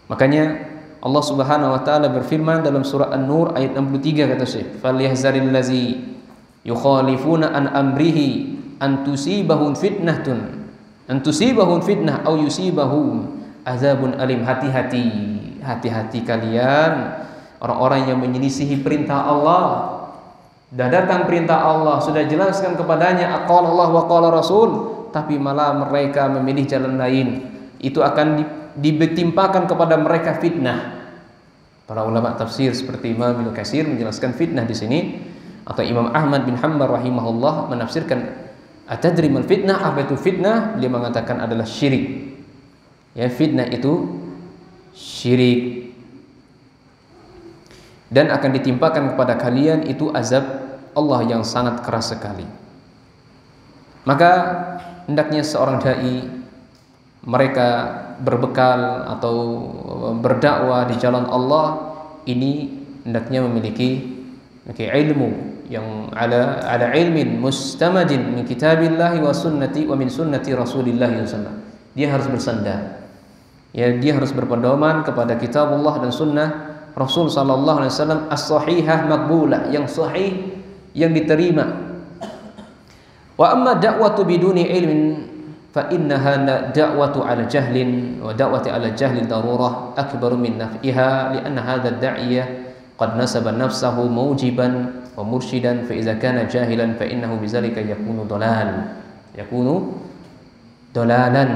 Makanya Allah Subhanahu wa taala berfirman dalam surah An-Nur ayat 63, kata Syekh, "Falyahzaril lazi yukhalifuna an amrihi an tusibahum fitnah aw yusibahum azabun alim." Hati-hati kalian orang-orang yang menyelisihi perintah Allah. Sudah datang perintah Allah, sudah jelaskan kepadanya aqala Allah wa qala Rasul, tapi malah mereka memilih jalan lain. Itu akan ditimpakan kepada mereka fitnah. Para ulama tafsir seperti Imam Ibnu Katsir menjelaskan fitnah di sini, atau Imam Ahmad bin Hanbal rahimahullah menafsirkan atadri mal fitnah, apa itu fitnah? Dia mengatakan adalah syirik. Ya, fitnah itu syirik. Dan akan ditimpakan kepada kalian itu azab Allah yang sangat keras sekali. Maka hendaknya seorang dai, mereka berbekal atau berdakwah di jalan Allah ini, hendaknya memiliki ilmu yang ada ilmin mustamadin min kitabillahi wa sunnati wa min sunnati Rasulillah sallallahu alaihi wasallam. Dia harus bersandar, ya, dia harus berpedoman kepada kitabullah dan sunnah Rasul sallallahu alaihi wasallam as-sahihah maqbulah, yang sahih, yang diterima. Wa amma da'watu biduni ilmin fa innaha da'watu ala jahlin, wa da'wati ala jahlin darurah akbaru min naf'iha, li'anna hadha ad-da'iyah qad nasaba nafsahu mawjiban wa mursyidan, fa idza kana jahilan fa innahu bidzalika yakunu dalalan.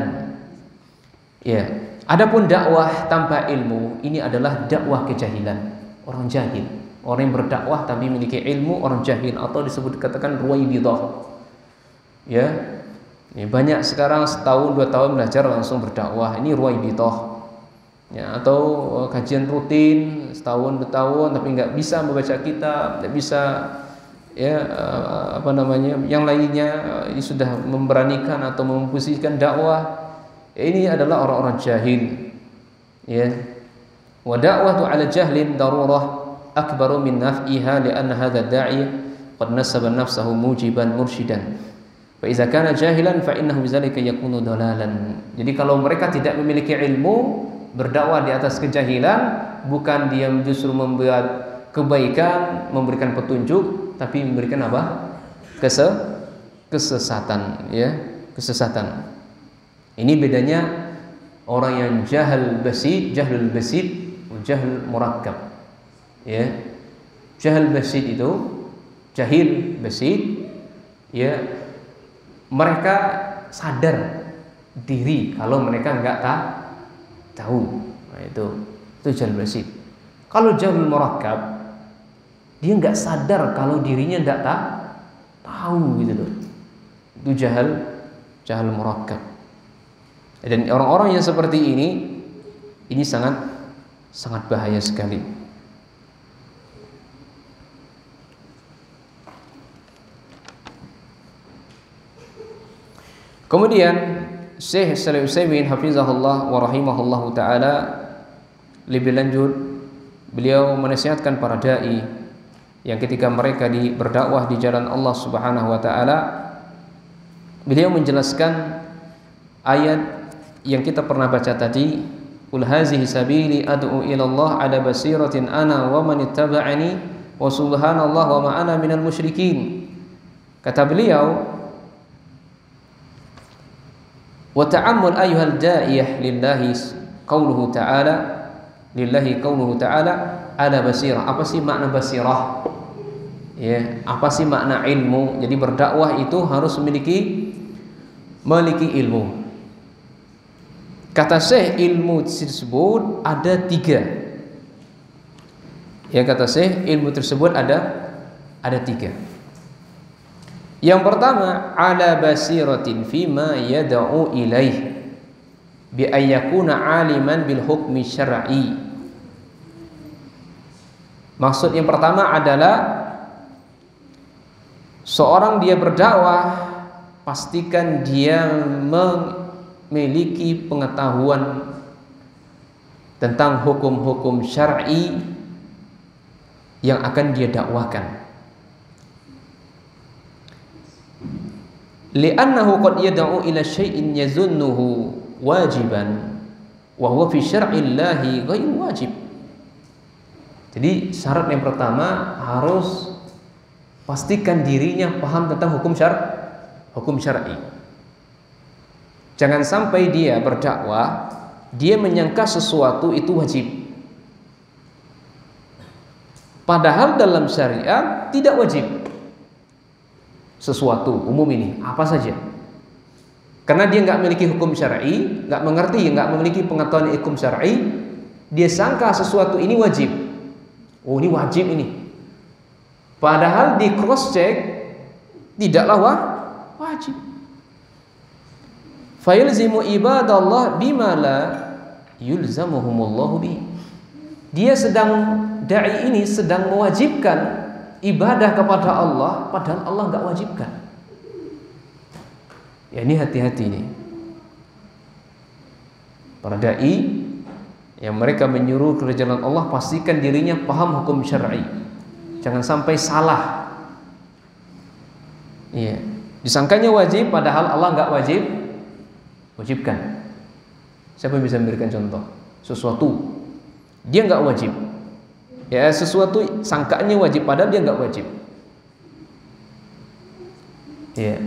Ya, adapun dakwah tanpa ilmu ini adalah dakwah kejahilan, orang jahil. Orang yang berdakwah tapi memiliki ilmu, orang jahil, atau disebut katakan ruwaibidah. Ya, ini banyak sekarang setahun 2 tahun belajar langsung berdakwah, ini ruwaibidah. Ya, atau kajian rutin setahun 2 tahun tapi nggak bisa membaca kitab, nggak bisa, ya, yang lainnya ini sudah memberanikan atau memposisikan dakwah. Ya, ini adalah orang-orang jahil. Ya, wa da'watu 'ala jahlin darurah akbaru min naf'iha li'anna hadha da'i qad nasaba nafsahu mujiban mursyidan. Fa idza kana jahilan fa innahu bidzalika yakunu dalalan. Jadi kalau mereka tidak memiliki ilmu, berdakwah di atas kejahilan, bukan dia justru membuat kebaikan, memberikan petunjuk, tapi memberikan apa? Kesesatan, ya, kesesatan. Ini bedanya orang yang jahlul basit, jahl murakkab. Ya. Jahl basit itu, jahil basit, ya, mereka sadar diri kalau mereka enggak tahu. Nah, itu jahl basit. Kalau jahl murakkab, dia enggak sadar kalau dirinya enggak tahu gitu loh. Itu jahl murakkab. Dan orang-orang yang seperti ini sangat bahaya sekali. Kemudian Syekh Shalih Utsaimin hafizahullah wa rahimahullahu taala lebih lanjut, beliau menasihatkan para dai yang ketika mereka berdakwah di jalan Allah Subhanahu wa taala, beliau menjelaskan ayat yang kita pernah baca tadi, qul hazihi sabili ad'u ila Allah ala basiratin ana wa man ittaba'ani wa subhanallah wa ma ana minal musyrikin. Kata beliau, wa ta'ammul ayyuhal da'iyah lillahi qauluhu ta'ala ala basirah. Apa sih makna basirah? Ya, apa sih makna ilmu? Jadi berdakwah itu harus memiliki ilmu. Kata Syekh, ilmu tersebut ada 3. Ya, kata Syekh, ilmu tersebut ada 3. Yang pertama, ala basiratin fima yad'u ilaih bi ayyakuna aliman bil hukmi syar'i. Maksud yang pertama adalah seorang dia berdakwah, pastikan dia memiliki pengetahuan tentang hukum-hukum syar'i yang akan dia dakwakan. Li'annahu qad yad'u ila syai'in yazunnuhu wajiban wa huwa fi syar'illahi ghairu wajib. Jadi syarat yang pertama harus pastikan dirinya paham tentang hukum syar'i. Jangan sampai dia berdakwah, dia menyangka sesuatu itu wajib, padahal dalam syariat tidak wajib. Sesuatu umum ini apa saja, karena dia nggak memiliki hukum syar'i, nggak mengerti, nggak memiliki pengetahuan hukum syar'i, dia sangka sesuatu ini wajib. Oh, ini wajib ini, padahal di cross check tidaklah wajib. Fayalzimu ibadallah bima la yulzamuhumullahu bi. Dia dai ini sedang mewajibkan ibadah kepada Allah, padahal Allah nggak wajibkan. Ya, ini hati-hati nih para dai yang mereka menyuruh ke jalan Allah, pastikan dirinya paham hukum syar'i, jangan sampai salah. Iya, disangkanya wajib padahal Allah nggak wajibkan. Siapa yang bisa memberikan contoh sesuatu dia nggak wajib? Ya, sesuatu sangkaannya wajib padahal dia nggak wajib. Ya.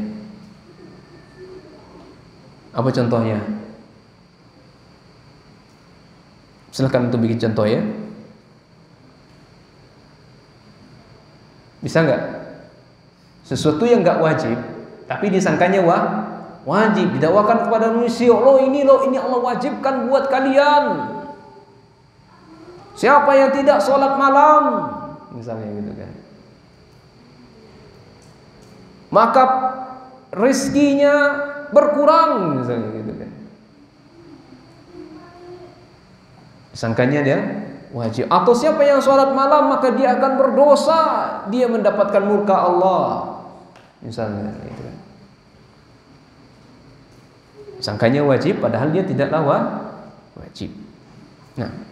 Apa contohnya? Silahkan untuk bikin contoh ya. Bisa nggak? Sesuatu yang nggak wajib tapi disangkanya wajib, didakwakan kepada manusia. Ini Allah wajibkan buat kalian. Siapa yang tidak sholat malam, misalnya gitu kan, maka rezekinya berkurang, misalnya gitu kan. Sangkanya dia wajib. Atau siapa yang sholat malam maka dia akan berdosa, dia mendapatkan murka Allah, misalnya gitu kan. Sangkanya wajib padahal dia tidaklah wajib. Nah,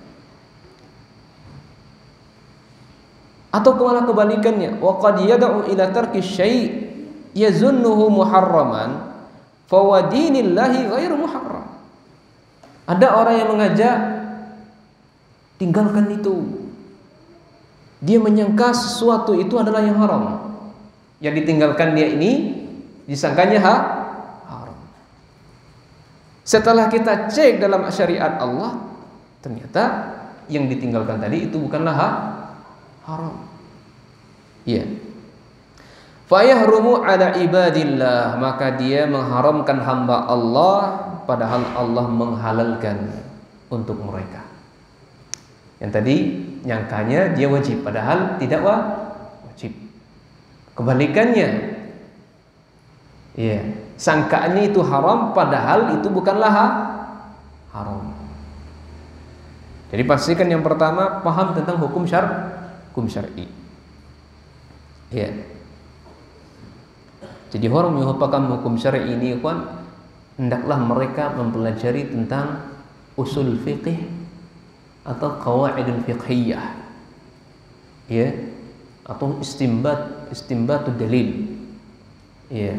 atau kemana kebalikannya, wa qad yad'u ila tarki syai' yazunnuhu muharraman fa wa dinillahi ghairu muharram. Ada orang yang mengajak tinggalkan itu, dia menyangka sesuatu itu adalah yang haram, yang ditinggalkan dia ini disangkanya haram. Setelah kita cek dalam syariat Allah, ternyata yang ditinggalkan tadi itu bukanlah haram. Iya. Fa yahrumu ala ibadillah, maka dia mengharamkan hamba Allah padahal Allah menghalalkan untuk mereka. Yang tadi nyangkanya dia wajib padahal tidak wajib. Kebalikannya. Iya, Sangkaannya itu haram, padahal itu bukanlah haram. Jadi pastikan yang pertama paham tentang hukum syar'i. Ya. Jadi orang yang paham hukum syar'i ini kan hendaklah mereka mempelajari tentang usul fiqih atau qawaidul fiqhiyah. Ya. Atau istinbatud dalil. Ya.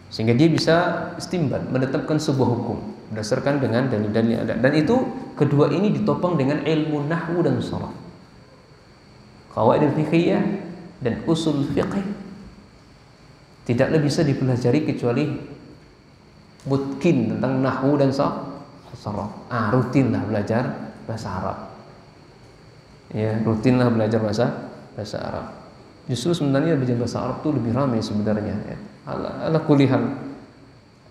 Sehingga dia bisa istinbat, menetapkan sebuah hukum berdasarkan dengan dalil-dalil yang ada. Dan itu kedua ini ditopang dengan ilmu nahwu dan sharaf. Qawaidul fiqhiyah dan usul fiqh tidaklah bisa dipelajari kecuali mutkin tentang nahwu dan sharaf. Rutinlah belajar bahasa Arab. Ya, rutinlah belajar bahasa Arab. Justru sebenarnya belajar bahasa Arab itu lebih ramai sebenarnya, ya. Ala kulli hal.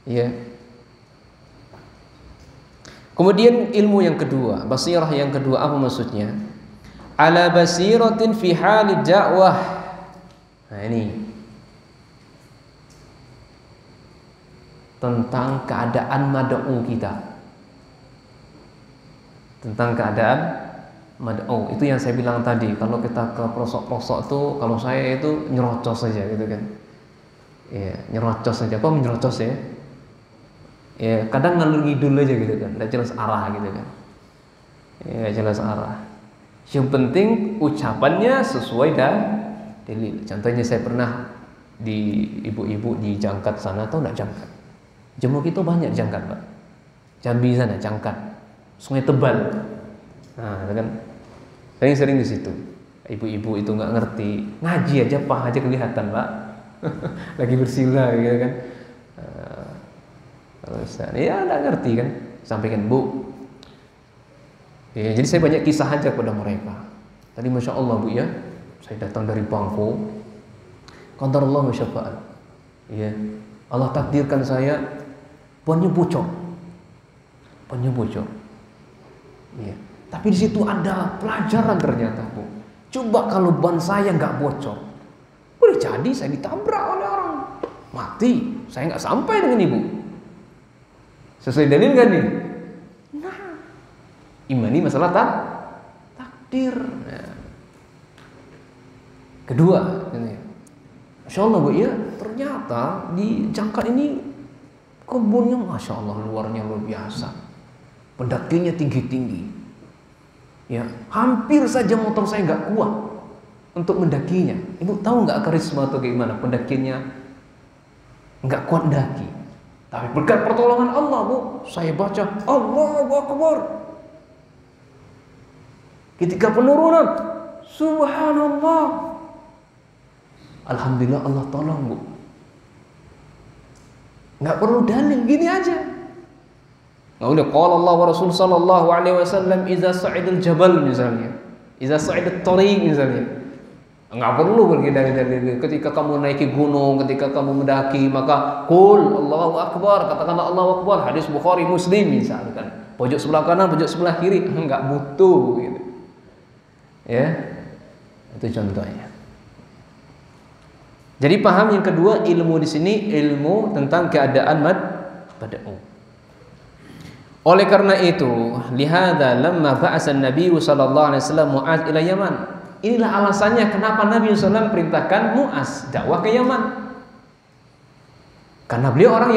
Ya. Kemudian ilmu yang kedua, basirah yang kedua, apa maksudnya? Ala basiratin fi halid da'wah. Nah, ini tentang keadaan mad'u kita. Tentang keadaan mad'u. Itu yang saya bilang tadi, kalau kita ke pelosok-pelosok tuh, kalau saya itu nyerocos saja gitu kan. Ya, nyerocos saja. Kok menyerocos ya? Ya, kadang ngalur ngidul aja gitu kan, enggak jelas arah gitu kan. Ya, enggak jelas arah. Yang penting ucapannya sesuai dan dalil. Contohnya saya pernah di ibu-ibu di Jangkat sana, tahu enggak Jangkat? Jemuk itu banyak Jangkat, Pak. Jambi sana Jangkat. Sungai Tebal. Nah, kan sering di situ. Ibu-ibu itu enggak ngerti, ngaji aja paha aja kelihatan, Pak. Lagi bersila gitu kan. Ya enggak ngerti kan. Sampaikan, Bu. Ya, jadi saya banyak kisah aja kepada mereka. Tadi Masya Allah, Bu, ya, saya datang dari Bangko. Qadarullah wa syafa'al. Ya, Allah takdirkan saya bannya bocor. Ya. Tapi di situ ada pelajaran ternyata, Bu. Coba kalau ban saya nggak bocor, boleh jadi saya ditabrak oleh orang, mati. Saya nggak sampai dengan ibu. Sesuai dalil kan nih? Nah, imani masalah takdir. Nah. Kedua, Masya Allah, Bu, ya, ternyata di Jangkat ini kebunnya Masya Allah luarnya luar biasa. Pendakinya tinggi-tinggi. Ya, hampir saja motor saya nggak kuat untuk mendakinya. Ibu tahu nggak karisma atau gimana pendakinya nggak kuat daki. Tapi berkat pertolongan Allah, Bu, saya baca Allahu Akbar. Ketika penurunan, Subhanallah. Alhamdulillah Allah tolong, Bu. Nggak perlu dalil, gini aja. Nggak udah qala Allah wa Rasul sallallahu alaihi wasallam idza sa'idal jabal misalnya, idza sa'idat tariq misalnya. Nggak perlu pergi dari ketika kamu naiki gunung, ketika kamu mendaki, maka qul Allahu Akbar, katakanlah Allahu Akbar. Hadis Bukhari Muslim misalkan. Pojok sebelah kanan, pojok sebelah kiri, nggak butuh gitu. Ya. Itu contohnya. Jadi paham yang kedua, ilmu di sini ilmu tentang keadaan mad'u. Oleh karena itu, lihada lamma ba'asa Nabi sallallahu alaihi wasallam Mu'az ila Yaman. Inilah alasannya kenapa Nabi SAW perintahkan Mu'az dakwah ke Yaman. Karena beliau orang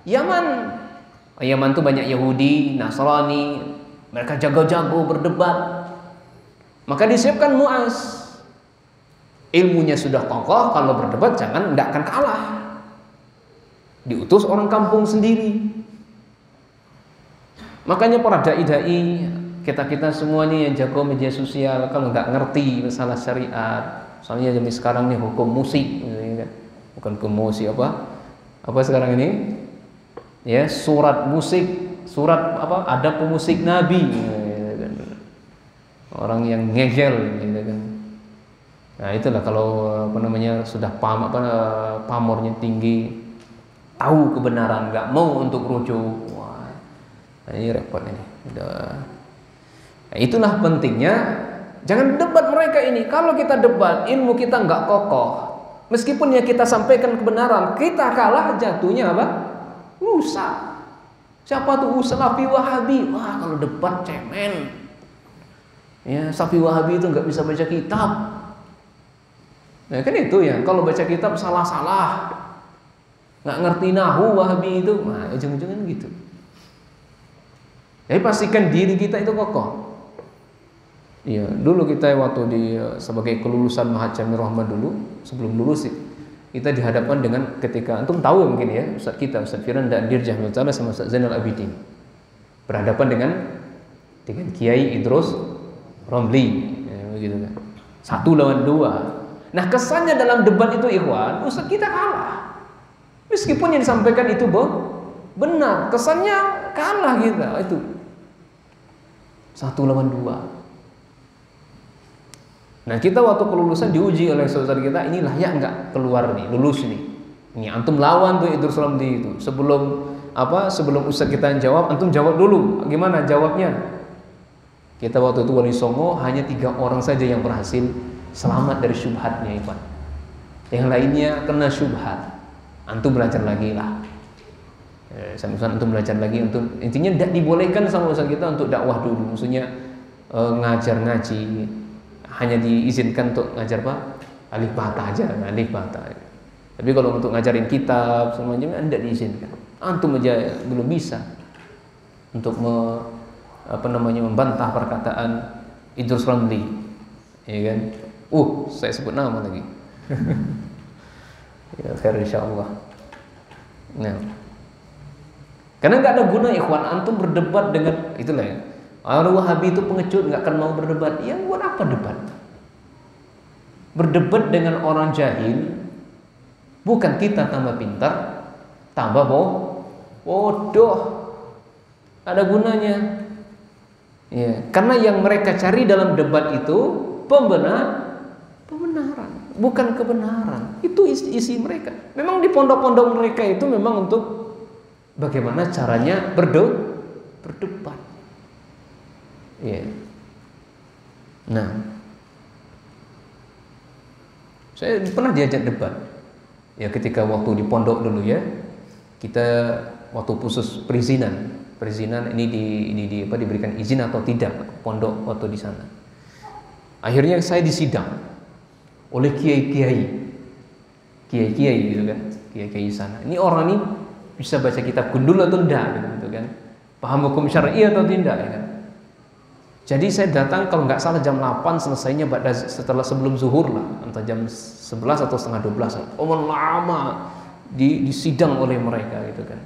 Yaman. Yaman itu banyak Yahudi, Nasrani, mereka jago-jago berdebat. Maka disiapkan Mu'az. Ilmunya sudah kokoh, kalau berdebat jangan hendakkan kalah. Diutus orang kampung sendiri. Makanya para dai-dai, kita semuanya yang jago media sosial, kalau nggak ngerti masalah syariat, soalnya zaman sekarang nih hukum musik, bukan hukum musik apa sekarang ini, ya surat musik, surat apa ada pemusik Nabi, orang yang ngejel, gitu kan. Nah itulah kalau sudah pamornya tinggi, tahu kebenaran, nggak mau untuk rujuk. Ini repot ini. Nah, itulah pentingnya Jangan debat mereka ini. Kalau kita debat, ilmu kita nggak kokoh. Meskipun yang kita sampaikan kebenaran, kita kalah, jatuhnya apa? Rusak. Siapa tuh Salafi Wahabi? Wah, kalau debat cemen. Ya, Salafi Wahabi itu nggak bisa baca kitab. Nah, kan itu ya. Kalau baca kitab salah-salah, nggak ngerti nahu Wahabi itu, nah ujung-ujungnya gitu. Jadi pastikan diri kita itu kokoh. Iya, dulu kita waktu di sebagai kelulusan Mahat Jamil Rahman dulu, sebelum lulus kita dihadapkan dengan ketika antum tahu mungkin ya, Ustaz kita Ustaz Firan dan Dirjah Mutala sama Ustaz Zainal Abidin berhadapan dengan Kiai Idrus Romli, ya, begitu kan. 1 lawan 2. Nah, kesannya dalam debat itu ikhwan, Ustaz kita kalah. Meskipun yang disampaikan itu benar, kesannya kalah kita itu. 1 lawan 2. Nah, kita waktu kelulusan diuji oleh saudara kita, ini layak nggak keluar nih, lulus nih. Ini antum lawan tuh Idrus Romli itu. Sebelum ustaz kita jawab, antum jawab dulu. Gimana jawabnya? Kita waktu itu Wali Songo hanya 3 orang saja yang berhasil selamat dari syubhatnya, Ikhwan. Yang lainnya kena syubhat. Antum belajar lagi lah. Sampai antum belajar lagi, intinya tidak dibolehkan sama ustaz kita untuk dakwah dulu. Maksudnya ngajar ngaji. Hanya diizinkan untuk ngajar alif bata aja, alif bata. Tapi kalau untuk ngajarin kitab semuanya tidak diizinkan. Antum aja belum bisa untuk membantah perkataan Idrus Romli, ya kan? Saya sebut nama lagi. Ya, fair insyaallah. Nah, karena nggak ada guna ikhwan antum berdebat dengan itulah ya. Orang Wahabi itu pengecut, nggak akan mau berdebat. Ya buat apa debat? Berdebat dengan orang jahil, bukan kita tambah pintar, tambah bodoh. Ada gunanya. Ya, karena yang mereka cari dalam debat itu pembenaran, bukan kebenaran. Itu isi mereka. Memang di pondok-pondok mereka itu memang untuk bagaimana caranya berdebat. Ya. Nah, saya pernah diajak debat. Ya ketika waktu di pondok dulu ya, kita waktu khusus perizinan ini diberikan izin atau tidak pondok waktu di sana. Akhirnya saya disidang oleh kiai-kiai gitu kan, kiai-kiai sana. Ini orang ini bisa baca kitab gundul atau tidak gitu kan, paham hukum syar'i atau tidak ya kan. Jadi saya datang kalau nggak salah jam 8, selesainya sebelum zuhur lah, antara jam 11 atau setengah 12. Lama disidang oleh mereka gitu kan.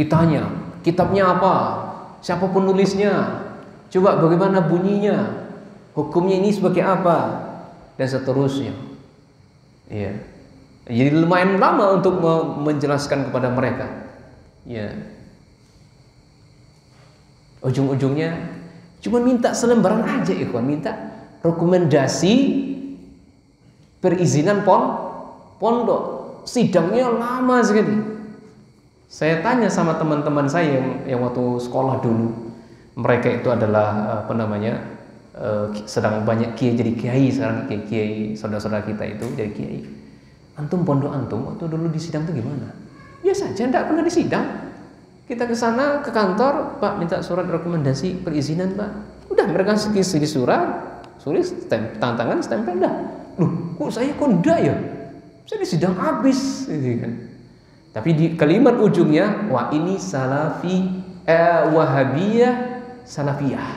Ditanya, kitabnya apa? Siapa penulisnya? Coba bagaimana bunyinya? Hukumnya ini sebagai apa? Dan seterusnya. Iya. Jadi lumayan lama untuk menjelaskan kepada mereka. Ya. Ujung-ujungnya cuma minta selembaran aja ikhwan, minta rekomendasi perizinan pondok. Sidangnya lama sekali. Saya tanya sama teman-teman saya yang waktu sekolah dulu, mereka itu adalah sedang banyak kiai jadi kiai sekarang, kiai saudara-saudara kita itu jadi kiai. Antum pondok antum waktu dulu di sidang itu gimana? Biasa aja, tidak pernah di sidang. Kita ke sana ke kantor, Pak minta surat rekomendasi perizinan Pak. Udah mereka isi surat, tulis tangan stempel dah. Loh, kok saya enggak ya? Saya di sidang habis, gitu kan. Tapi di kalimat ujungnya, wah ini Wahabiyah Salafiyah.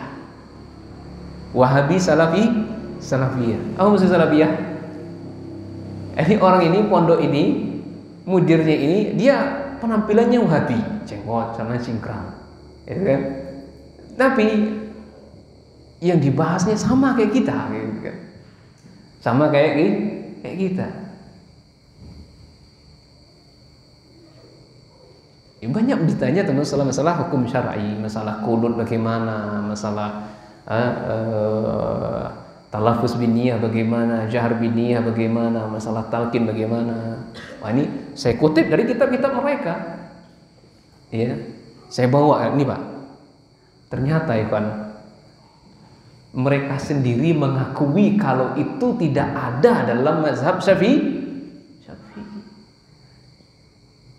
Wahabi Salafiyah. Apa maksud Salafiyah? Ini orang ini, pondok ini, mudirnya ini, dia penampilannya Wahabi, jenggot, celana cingkrang, ya kan? Tapi yang dibahasnya sama kayak kita, gitu kan? Sama kayak kita. Ya, banyak ditanya tentang masalah hukum syar'i, masalah qunut bagaimana, masalah talafuz biniyah bagaimana, jahar biniyah bagaimana, masalah talqin bagaimana. Wah, ini saya kutip dari kitab-kitab mereka. Ya, saya bawa ini Pak. Ternyata ikhwan, mereka sendiri mengakui kalau itu tidak ada dalam mazhab Syafi'i.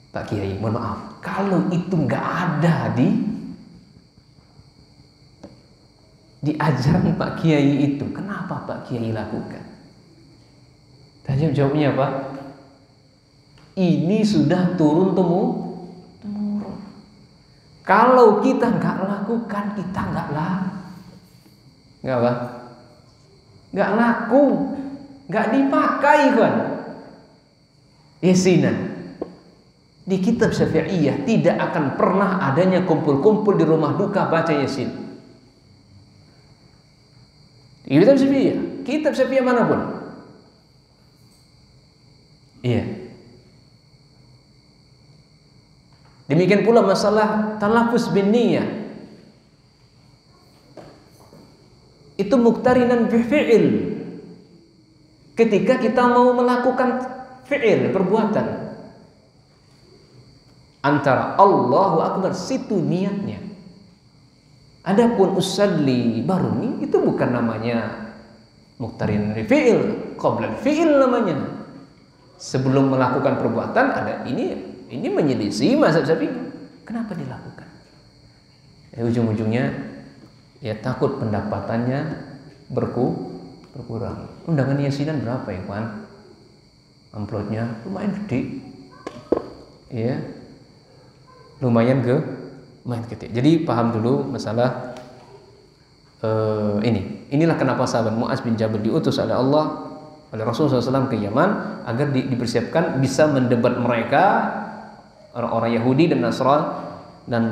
Pak Kiai, mohon maaf, kalau itu nggak ada di ajaran Pak Kiai itu, kenapa Pak Kiai lakukan? Tanya jawabnya apa? Ini sudah turun temurun. Kalau kita nggak lakukan, kita nggak laku, nggak dipakai kan? Yasinan. Di kitab Syafi'iyah tidak akan pernah adanya kumpul-kumpul di rumah duka baca Yasin. Kitab Syafi'iyah manapun. Iya. Demikian pula masalah talafuz bin niyah. Itu muqtarinan bi fi'il. Ketika kita mau melakukan fi'il, perbuatan, antara Allahu Akbar, situ niatnya. Adapun usalli baru ini, itu bukan namanya muqtarin fi'il, qabla fi'il namanya. Sebelum melakukan perbuatan ada ini menyelisih mazhab Syafi'i. Kenapa dilakukan? Ujung-ujungnya ya takut pendapatannya berkurang. Undangan yasinan berapa ya, Kawan? Amplopnya lumayan gede. Ya. Lumayan gede. Jadi paham dulu masalah ini. Inilah kenapa sahabat Mu'adz bin Jabal diutus oleh Allah, oleh Rasulullah SAW ke Yaman agar dipersiapkan bisa mendebat mereka orang-orang Yahudi dan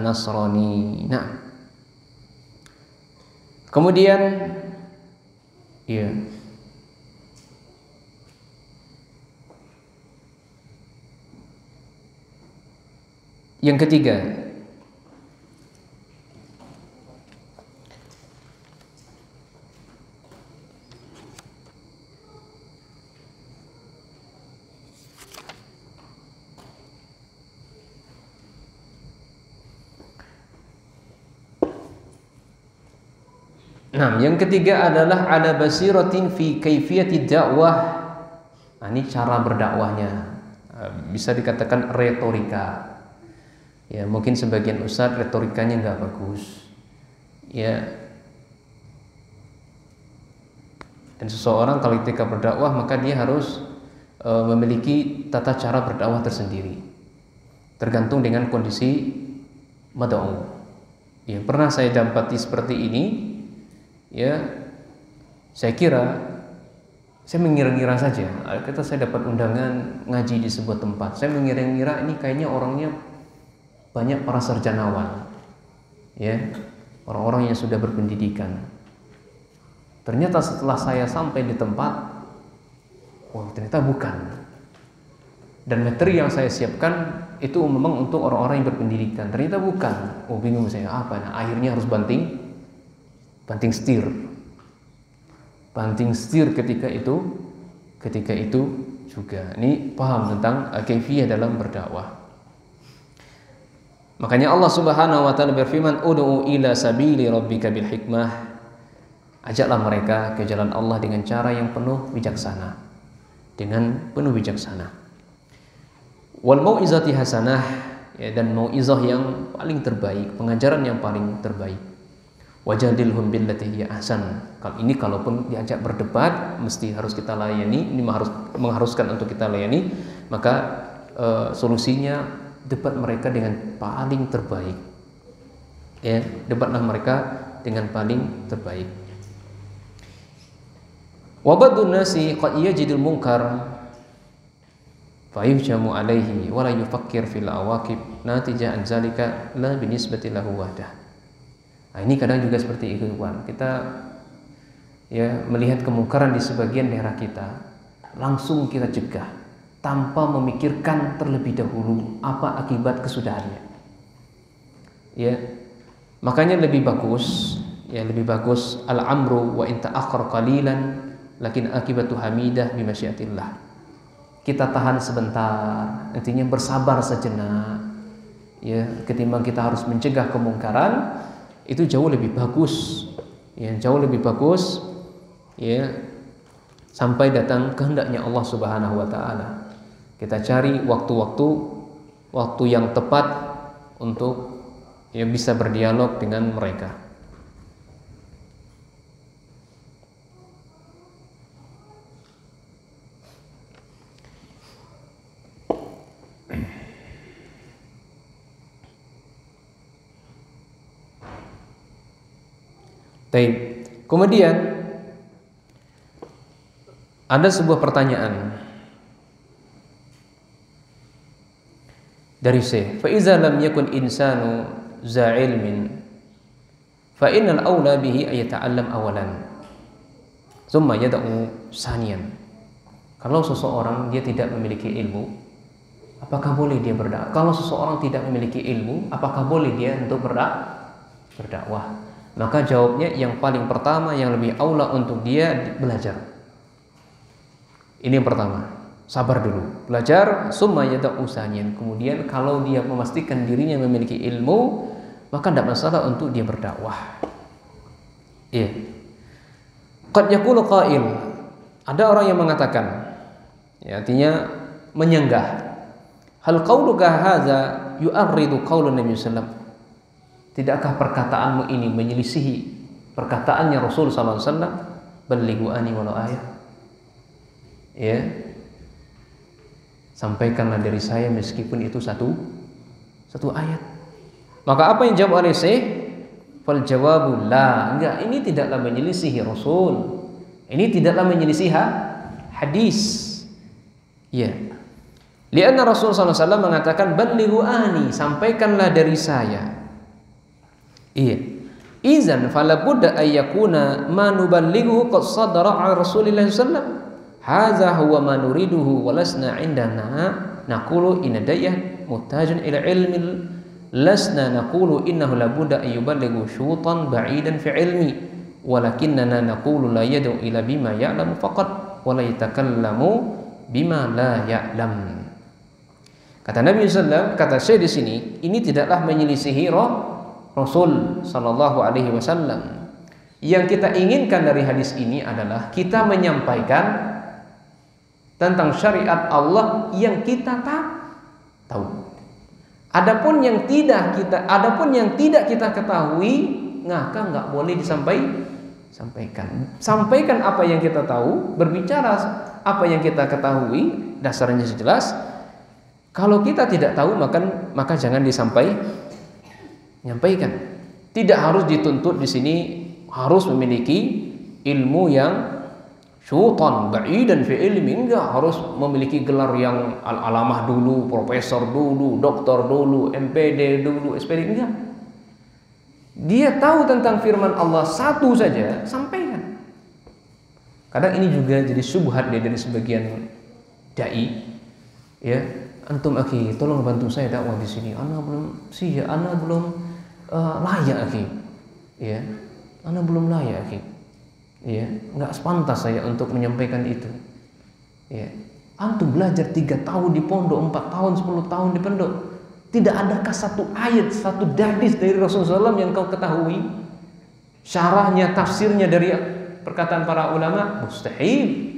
Nasrani. Nah, kemudian ya, yang ketiga, adalah ala basiratin fi kaifiyati dakwah. Nah, ini cara berdakwahnya. Bisa dikatakan retorika. Ya, mungkin sebagian ustadz retorikanya nggak bagus. Ya. Dan seseorang kalau ketika berdakwah maka dia harus memiliki tata cara berdakwah tersendiri. Tergantung dengan kondisi mad'u. Ya, pernah saya dapati seperti ini. Ya, saya mengira-ngira saja. Ketika saya dapat undangan ngaji di sebuah tempat, saya mengira-ngira ini kayaknya orangnya banyak para sarjanawan, ya, orang-orang yang sudah berpendidikan. Ternyata setelah saya sampai di tempat, ternyata bukan. Dan materi yang saya siapkan itu memang untuk orang-orang yang berpendidikan. Ternyata bukan. Bingung saya apa? Nah, akhirnya harus banting setir ketika itu juga. Ini paham tentang kaifiyah dalam berdakwah. Makanya Allah Subhanahu wa taala berfirman, "Ud'u ila sabili rabbika bil hikmah." Ajaklah mereka ke jalan Allah dengan cara yang penuh bijaksana. Wal mau'izati hasanah, ya, dan mau'izah yang paling terbaik, pengajaran yang paling terbaik. Wajadilhum billati hiya ahsan. Ini kalaupun diajak berdebat mesti harus kita layani, ini mengharuskan untuk kita layani, maka solusinya debat mereka dengan paling terbaik. Ya, debatlah mereka dengan paling terbaik. Wa badun nasi qad yajidul munkar fa yuhjamu alaihi wa la yufakkir fil awaqib natija an zalika la binisbati lahu wahdah. Nah, ini kadang juga seperti itu, Kawan. Kita ya melihat kemungkaran di sebagian daerah kita, langsung kita cegah tanpa memikirkan terlebih dahulu apa akibat kesudahannya. Ya, makanya lebih bagus al-amru wa in ta'akhkhar qalilan lakin akibatu hamidah bi masyiatillah. Kita tahan sebentar, intinya bersabar sejenak. Ya, ketimbang kita harus mencegah kemungkaran, itu jauh lebih bagus yang jauh lebih bagus, ya, sampai datang kehendaknya Allah Subhanahu wa taala. Kita cari waktu yang tepat untuk yang bisa berdialog dengan mereka. Baik. Kemudian ada sebuah pertanyaan dari Syekh, fa iza lam yakun insanu za ilmin fa innal aula bihi ay yata'allam awalan thumma yad'u saniyan. Kalau seseorang dia tidak memiliki ilmu, apakah boleh dia berdakwah? Kalau seseorang tidak memiliki ilmu, apakah boleh dia untuk berdakwah? Maka jawabnya yang paling pertama, yang lebih aula untuk dia belajar. Ini yang pertama, sabar dulu, belajar, summa yada'u saniyan. Kemudian kalau dia memastikan dirinya memiliki ilmu, maka tidak masalah untuk dia berdakwah. Iya. Qad yaqulu qail, ada orang yang mengatakan, ya, artinya menyanggah, hal qauluka hadza yu'arridu qaulun Nabi sallallahu alaihi wasallam. Tidakkah perkataanmu ini menyelisihi perkataannya Rasul sallallahu alaihi wasallam, balighu ani walau ayat? Ya. Sampaikanlah dari saya meskipun itu satu ayat. Maka apa yang jawab oleh Syekh? Fal jawabu la, enggak, ini tidaklah menyelisihi Rasul. Ini tidaklah menyelisihi hadis. Ya. Lianna Rasul sallallahu alaihi wasallam mengatakan balighu ani, sampaikanlah dari saya. Iya. Izan fala budda ay yakuna ma nuballighu qad sadara ala Rasulillah sallallahu alaihi wasallam. Hadza huwa ma nuriduhu wa lasna indana naqulu inna dayyah muhtajun ila ilmi, lasna naqulu innahu la budda ay yuballighu syutan ba'idan fi ilmi, walakinna naqulu la yad'u ila bima ya'lamu faqat wa la yatakallamu bima la ya'lam. Kata Nabi sallallahu alaihi wasallam, kata Syekh di sini, ini tidaklah menyelisihi Rasul sallallahu alaihi wasallam. Yang kita inginkan dari hadis ini adalah kita menyampaikan tentang syariat Allah yang kita tahu. Adapun yang tidak kita ketahui, maka enggak boleh disampaikan. Sampaikan apa yang kita tahu, berbicara apa yang kita ketahui, dasarnya jelas. Kalau kita tidak tahu, maka jangan nyampaikan. Tidak harus dituntut di sini harus memiliki ilmu yang syutan ba'idan fi ilmi, enggak harus memiliki gelar yang alamah dulu, profesor dulu, doktor dulu, MPD dulu, SPD, enggak. Dia tahu tentang firman Allah satu saja, sampaikan. Kadang ini juga jadi syubhat dari sebagian dai, ya. Antum akhi, tolong bantu saya dakwah di sini. Ana belum layak akhi, ya, ana belum layak akhi, ya, nggak sepantas saya untuk menyampaikan itu, ya. Antum belajar 3 tahun di pondok, 4 tahun, 10 tahun di pondok, tidak adakah satu ayat, satu hadis dari Rasulullah SAW yang kau ketahui syarahnya, tafsirnya dari perkataan para ulama? Mustahil,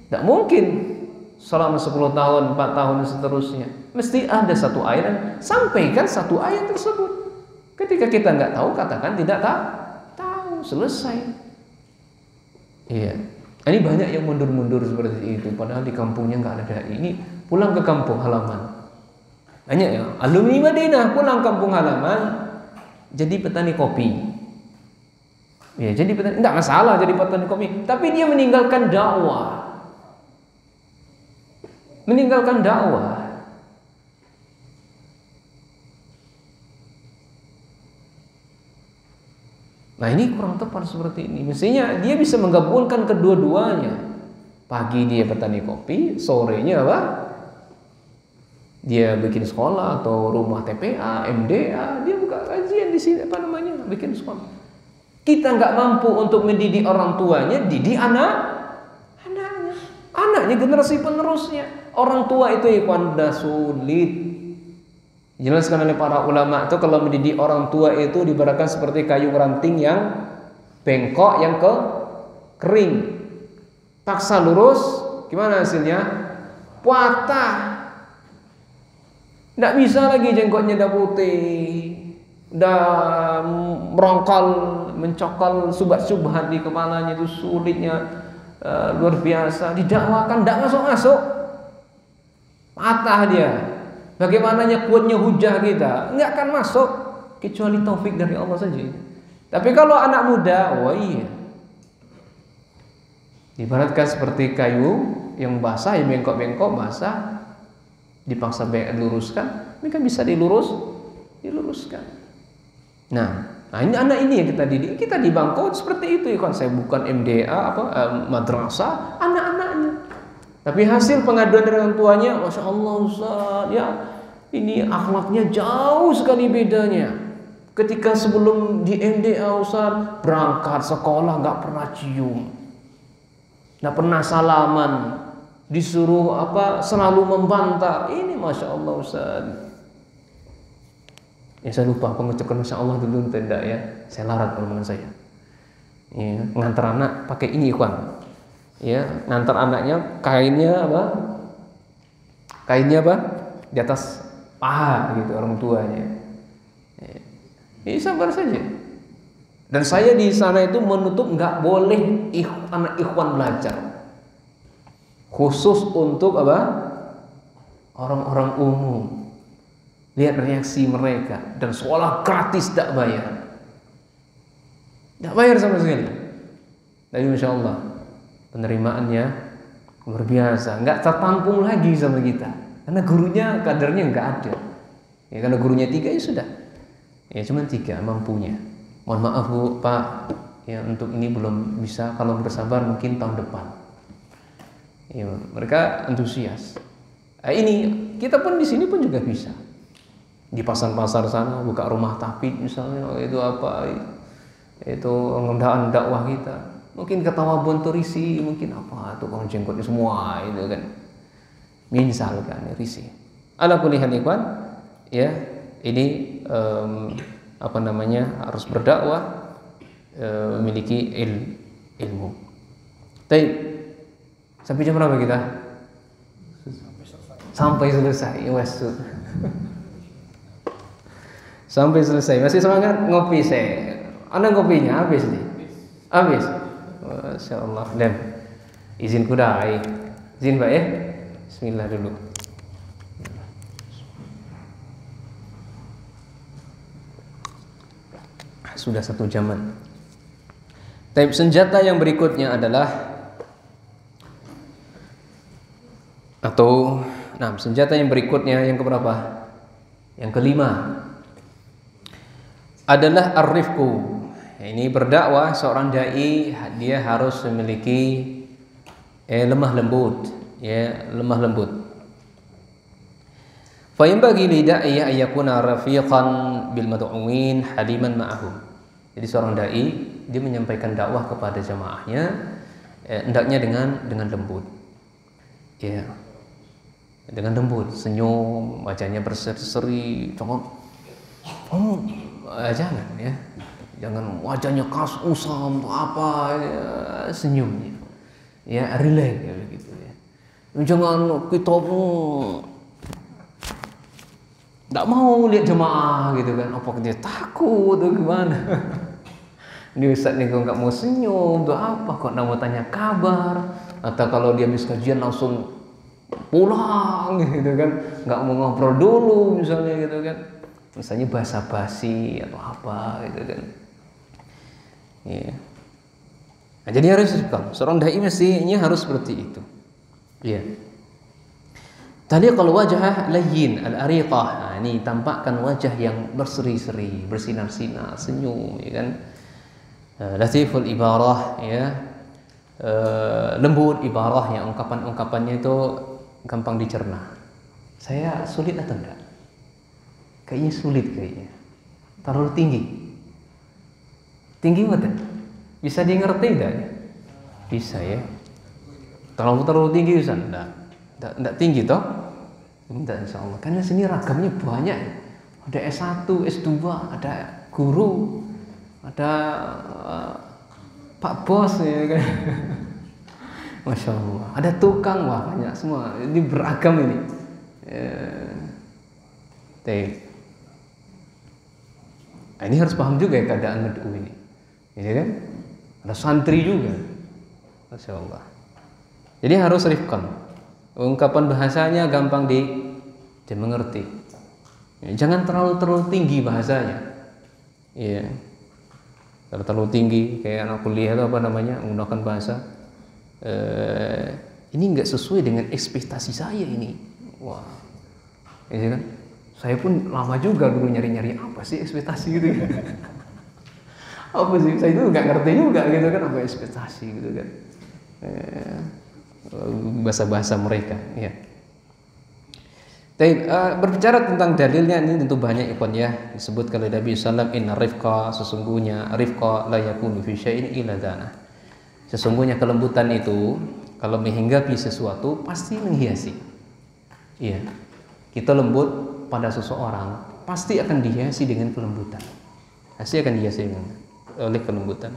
tidak mungkin selama 10 tahun, 4 tahun dan seterusnya. Mesti ada satu ayat, sampaikan satu ayat tersebut. Ketika kita nggak tahu, katakan tidak tahu, selesai. Iya. Ini banyak yang mundur-mundur seperti itu, padahal di kampungnya nggak ada dai. Ini pulang ke kampung halaman. Banyak ya, alumni Madinah pulang kampung halaman jadi petani kopi. Ya, jadi petani, nggak masalah jadi petani kopi, tapi dia meninggalkan dakwah. Nah, ini kurang tepat seperti ini. Mestinya dia bisa menggabungkan kedua-duanya. Pagi dia petani kopi, sorenya apa? Dia bikin sekolah atau rumah TPA, MDA, dia buka kajian di sini, bikin sekolah. Kita nggak mampu untuk mendidik orang tuanya, didik anaknya, generasi penerusnya. Orang tua itu pada sulit. Dijelaskan oleh para ulama itu kalau mendidik orang tua itu diibaratkan seperti kayu ranting yang bengkok yang ke kering. Paksa lurus, gimana hasilnya? Patah. Tidak bisa lagi jenggotnya udah putih, udah merongkol, mencokol subhat-subhat di kepalanya, itu sulitnya luar biasa. Didakwakan tidak masuk-masuk, patah dia. Bagaimananya kuatnya hujah kita, nggak akan masuk kecuali taufik dari Allah saja. Tapi kalau anak muda, wah iya, ibaratkan seperti kayu yang basah, yang bengkok-bengkok basah, dipaksa luruskan, ini kan bisa diluruskan. Nah ini anak ini yang kita didik, kita di bangku seperti itu ya kan. Saya bukan MDA madrasah, anak-anaknya. Tapi hasil pengaduan dari orang tuanya, Masya Allah Ustaz, ya ini akhlaknya jauh sekali bedanya. Ketika sebelum di MDA Ustaz, berangkat sekolah nggak pernah cium, nggak pernah salaman, disuruh selalu membantah. Ini Masya Allah Ustaz. Ya saya lupa pengucapan Masya Allah dulu tidak ya. Saya larat teman-teman saya. Ya, ngantar anak pakai ini ikhwan. Ya, ngantar anaknya kainnya di atas paha gitu orang tuanya. Ini sabar saja. Dan saya di sana itu menutup nggak boleh anak ikhwan belajar, khusus untuk orang-orang umum. Lihat reaksi mereka. Dan sekolah gratis, tidak bayar, sama sekali. Tapi Masya Allah penerimaannya luar biasa, nggak tertampung lagi sama kita, karena gurunya kadernya nggak ada. Ya karena gurunya 3 ya sudah, ya cuma 3 mampunya. Mohon maaf Bu, Pak, ya untuk ini belum bisa, kalau bersabar mungkin tahun depan. Ya, mereka antusias. Ini kita pun di sini pun juga bisa. Di pasar-pasar sana buka rumah tahfidz misalnya, itu itu pengendaan dakwah kita. Mungkin ketawa bonto risi, mungkin tukang jenggotnya semua itu kan. Misalkan risi. Ala kulli hal ikhwan, ya ini harus berdakwah, memiliki ilmu. Baik. Sampai jam berapa kita? Sampai selesai. Sampai selesai. Masih semangat? Ngopi saya. Anda ngopinya habis nih? Habis. Masya Allah. Dan izin kudai. Izin Pak ya. Bismillah dulu. Sudah 1 jaman. Type senjata yang berikutnya adalah senjata yang berikutnya yang keberapa? Yang kelima adalah ar-rifqu. Ini berdakwah seorang dai, dia harus memiliki lemah lembut, ya, lemah lembut. Fa yanbaghi li da'i ayyakuna rafiqan bil mad'uin haliman ma'ahum. Jadi seorang dai, dia menyampaikan dakwah kepada jamaahnya, hendaknya dengan lembut. Ya. Dengan lembut, senyum, wajahnya berseri-seri, jangan ya. Jangan wajahnya usam ya, senyumnya. Ya, relax ya begitu ya. Jangan kita enggak mau lihat jemaah gitu kan. Apa dia takut atau gimana? Ini Ustaz nih kok enggak mau senyum, tuh apa kok enggak mau tanya kabar, atau kalau dia habis kajian langsung pulang gitu kan, nggak mau ngobrol dulu misalnya gitu kan, misalnya basa-basi atau apa gitu kan. Ya. Nah, jadi harus seorang dai mestinya harus seperti itu. Ya. Tadi kalau wajah layyin al-ariqah, nah, ini tampakkan wajah yang berseri-seri, bersinar-sinar, senyum, ya kan. Latiful ibarah, ya. Lembut ibarahnya, ungkapan-ungkapannya itu gampang dicerna. Saya sulit atau enggak? Kayaknya sulit kayaknya. Terlalu tinggi. Tinggi betul. Bisa dimengerti enggak? Bisa ya. Terlalu tinggi Ustaz? Enggak tinggi toh? Enggak insyaallah. Karena sini ragamnya banyak. Ada S1, S2, ada guru, ada Pak Bos ya kan. Masya Allah, ada tukang, wah banyak semua, ini beragam ini. Ini harus paham juga ya keadaan mad'u ini, ya kan? Ada santri juga, Masya Allah. Jadi harus rifqan, ungkapan bahasanya gampang dimengerti. Ya, jangan terlalu tinggi bahasanya, ya. Kalau terlalu tinggi, kayak anak kuliah itu apa namanya, menggunakan bahasa ini nggak sesuai dengan ekspektasi saya ini. Wah, ya kan? Saya pun lama juga dulu nyari-nyari apa sih ekspektasi gitu ya. Apa sih? Saya itu nggak ngerti juga gitu kan, apa ekspektasi gitu kan. Bahasa-bahasa mereka, ya. Tapi berbicara tentang dalilnya ini tentu banyak ikhwan ya. Disebutkan oleh Nabi sallallahu alaihi wasallam, inna rifqa, sesungguhnya rifqa la yakunu fi syai'in illa dzana. Sesungguhnya kelembutan itu kalau menghinggapi sesuatu pasti menghiasi. Iya. Kita lembut pada seseorang pasti akan dihiasi dengan kelembutan. Pasti akan dihiasi oleh kelembutan.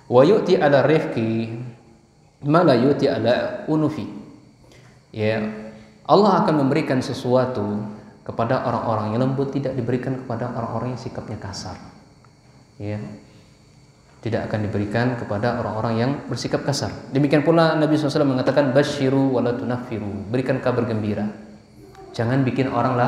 Wa yu'ti ala rifqi ma la yu'ti ala unufi. Ya, Allah akan memberikan sesuatu kepada orang-orang yang lembut, tidak diberikan kepada orang-orang yang sikapnya kasar. Ya. Tidak akan diberikan kepada orang-orang yang bersikap kasar. Demikian pula Nabi SAW mengatakan basyiru wa la tunaffiru, berikan kabar gembira. Jangan bikin orang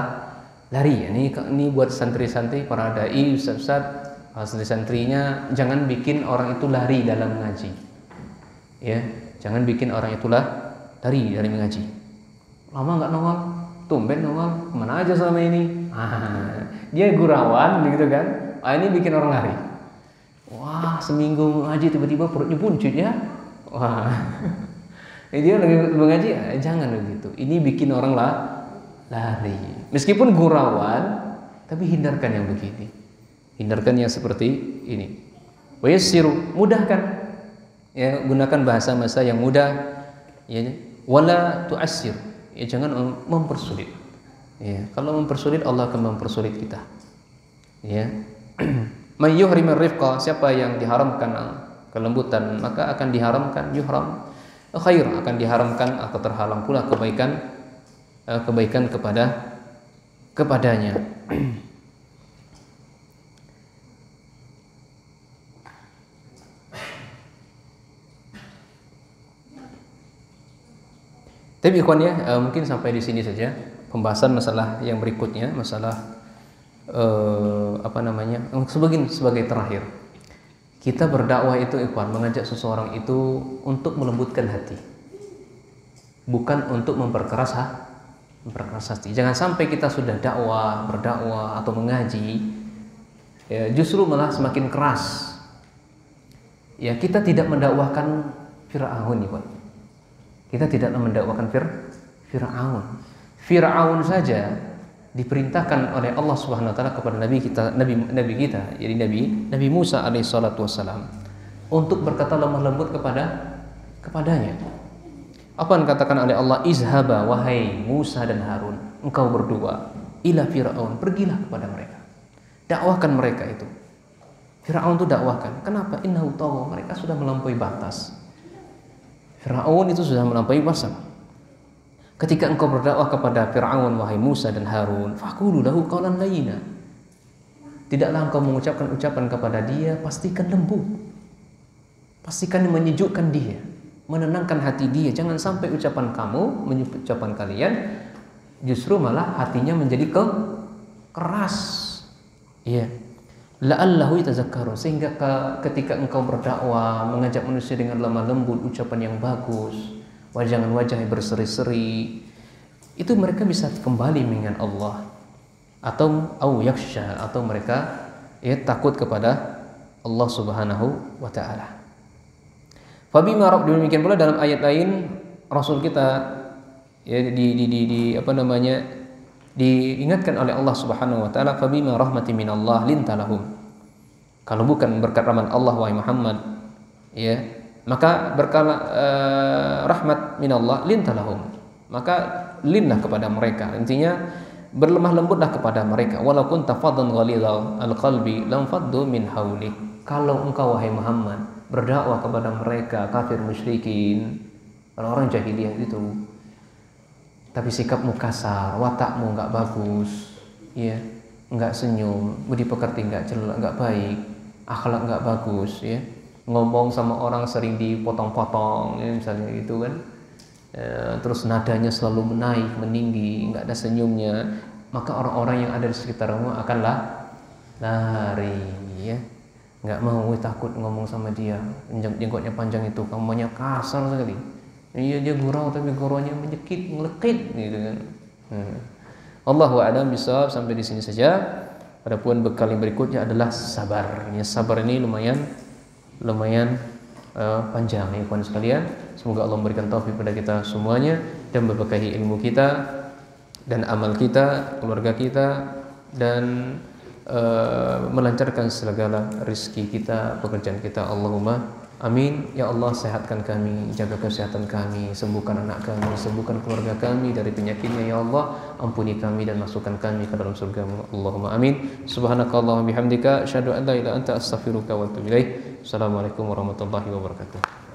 lari. Ini buat santri-santri, para dai, ustaz-ustaz, santri-santrinya, jangan bikin orang itu lari dalam mengaji. Ya, jangan bikin orang itu lari dari mengaji. Lama nggak nongol, tumben nongol, kemana aja selama ini? Dia gurauan gitu kan. Ini bikin orang lari. Wah, seminggu ngaji tiba-tiba perutnya buncit ya. Wah, dia lagi mengaji, jangan begitu. Ini bikin orang lari. Meskipun gurauan, tapi hindarkan yang begini. Hindarkan yang seperti ini. Wa yassiru, mudahkan. Ya, gunakan bahasa-bahasa yang mudah. Ya, wala tu'assir. Ya, jangan mempersulit. Ya, kalau mempersulit Allah akan mempersulit kita. Ya. May yuhrimir rifqa, siapa yang diharamkan kelembutan maka akan diharamkan yuhram khair, akan diharamkan atau terhalang pula kebaikan kepadanya. Tapi ikhwan ya, mungkin sampai di sini saja pembahasan masalah yang berikutnya, masalah sebagai terakhir. Kita berdakwah itu ikhwan, mengajak seseorang itu untuk melembutkan hati, bukan untuk memperkeras hati. Jangan sampai kita sudah berdakwah atau mengaji, ya, justru malah semakin keras. Ya, kita tidak mendakwahkan Fir'aun, ikhwan. Kita tidak mendakwahkan Fir'aun. Fir'aun saja diperintahkan oleh Allah Subhanahu wa taala kepada nabi kita, jadi Nabi Musa alaihi salatu wassalam, untuk berkata lemah lembut kepadanya. Apa yang dikatakan oleh Allah? Izhaba, wahai Musa dan Harun, engkau berdua ila Fir'aun, pergilah kepada mereka. Dakwahkan mereka itu. Fir'aun itu dakwahkan. Kenapa? Innahu tagha, mereka sudah melampaui batas. Fir'aun itu sudah melampaui batas. Ketika engkau berdakwah kepada Fir'aun, wahai Musa dan Harun, faqulu lahu qawlan layyina. Tidaklah engkau mengucapkan ucapan kepada dia, pastikan lembut. Pastikan menyejukkan dia, menenangkan hati dia. Jangan sampai ucapan kamu, ucapan kalian justru malah hatinya menjadi keras. Iya. La'allahu yatazakkaru, sehingga ketika engkau berdakwah, mengajak manusia dengan lemah lembut, ucapan yang bagus, wajah yang berseri-seri, itu mereka bisa kembali mengingat Allah, atau yakhsha, atau mereka takut kepada Allah Subhanahu wa taala. Fabima demikian pula dalam ayat lain Rasul kita diingatkan oleh Allah Subhanahu wa taala, fabima rahmatin minallah lintalahum. Kalau bukan berkat rahmat Allah wahai Muhammad, maka berkala rahmat minallah lintalahum, maka linlah kepada mereka. Intinya berlemah lembutlah kepada mereka. Walaupun tafaddan ghalidhal alqalbi lam faddu min haulik. Kalau engkau wahai Muhammad berdakwah kepada mereka kafir musyrikin, orang-orang jahiliyah itu. Tapi sikapmu kasar, watakmu nggak bagus, ya, nggak senyum, budi pekerti nggak jelek, nggak baik, akhlak nggak bagus, ya, ngomong sama orang sering dipotong-potong, ya, misalnya gitu kan, terus nadanya selalu menaik, meninggi, nggak ada senyumnya, maka orang-orang yang ada di sekitarmu akanlah lari, ya, nggak mau, takut ngomong sama dia, jenggotnya panjang itu, kamunya kasar sekali. Iya dia gurau tapi guraunya menyekit, ngelekit gitu kan. Allahu a'lam bishawab. Sampai di sini saja. Adapun bekal yang berikutnya adalah sabar. Ya, sabar ini lumayan panjang ya kawan sekalian. Semoga Allah memberikan taufik pada kita semuanya dan memberkahi ilmu kita dan amal kita, keluarga kita, dan melancarkan segala rezeki kita, pekerjaan kita. Allahumma amin. Ya Allah, sehatkan kami, jaga kesehatan kami, sembuhkan anak kami, sembuhkan keluarga kami dari penyakitnya. Ya Allah, ampuni kami dan masukkan kami ke dalam surga-Mu. Allahumma amin. Subhanakallahumma bihamdika asyhadu an la ilaha illa anta astaghfiruka wa atubu ilaik. Assalamualaikum warahmatullahi wabarakatuh.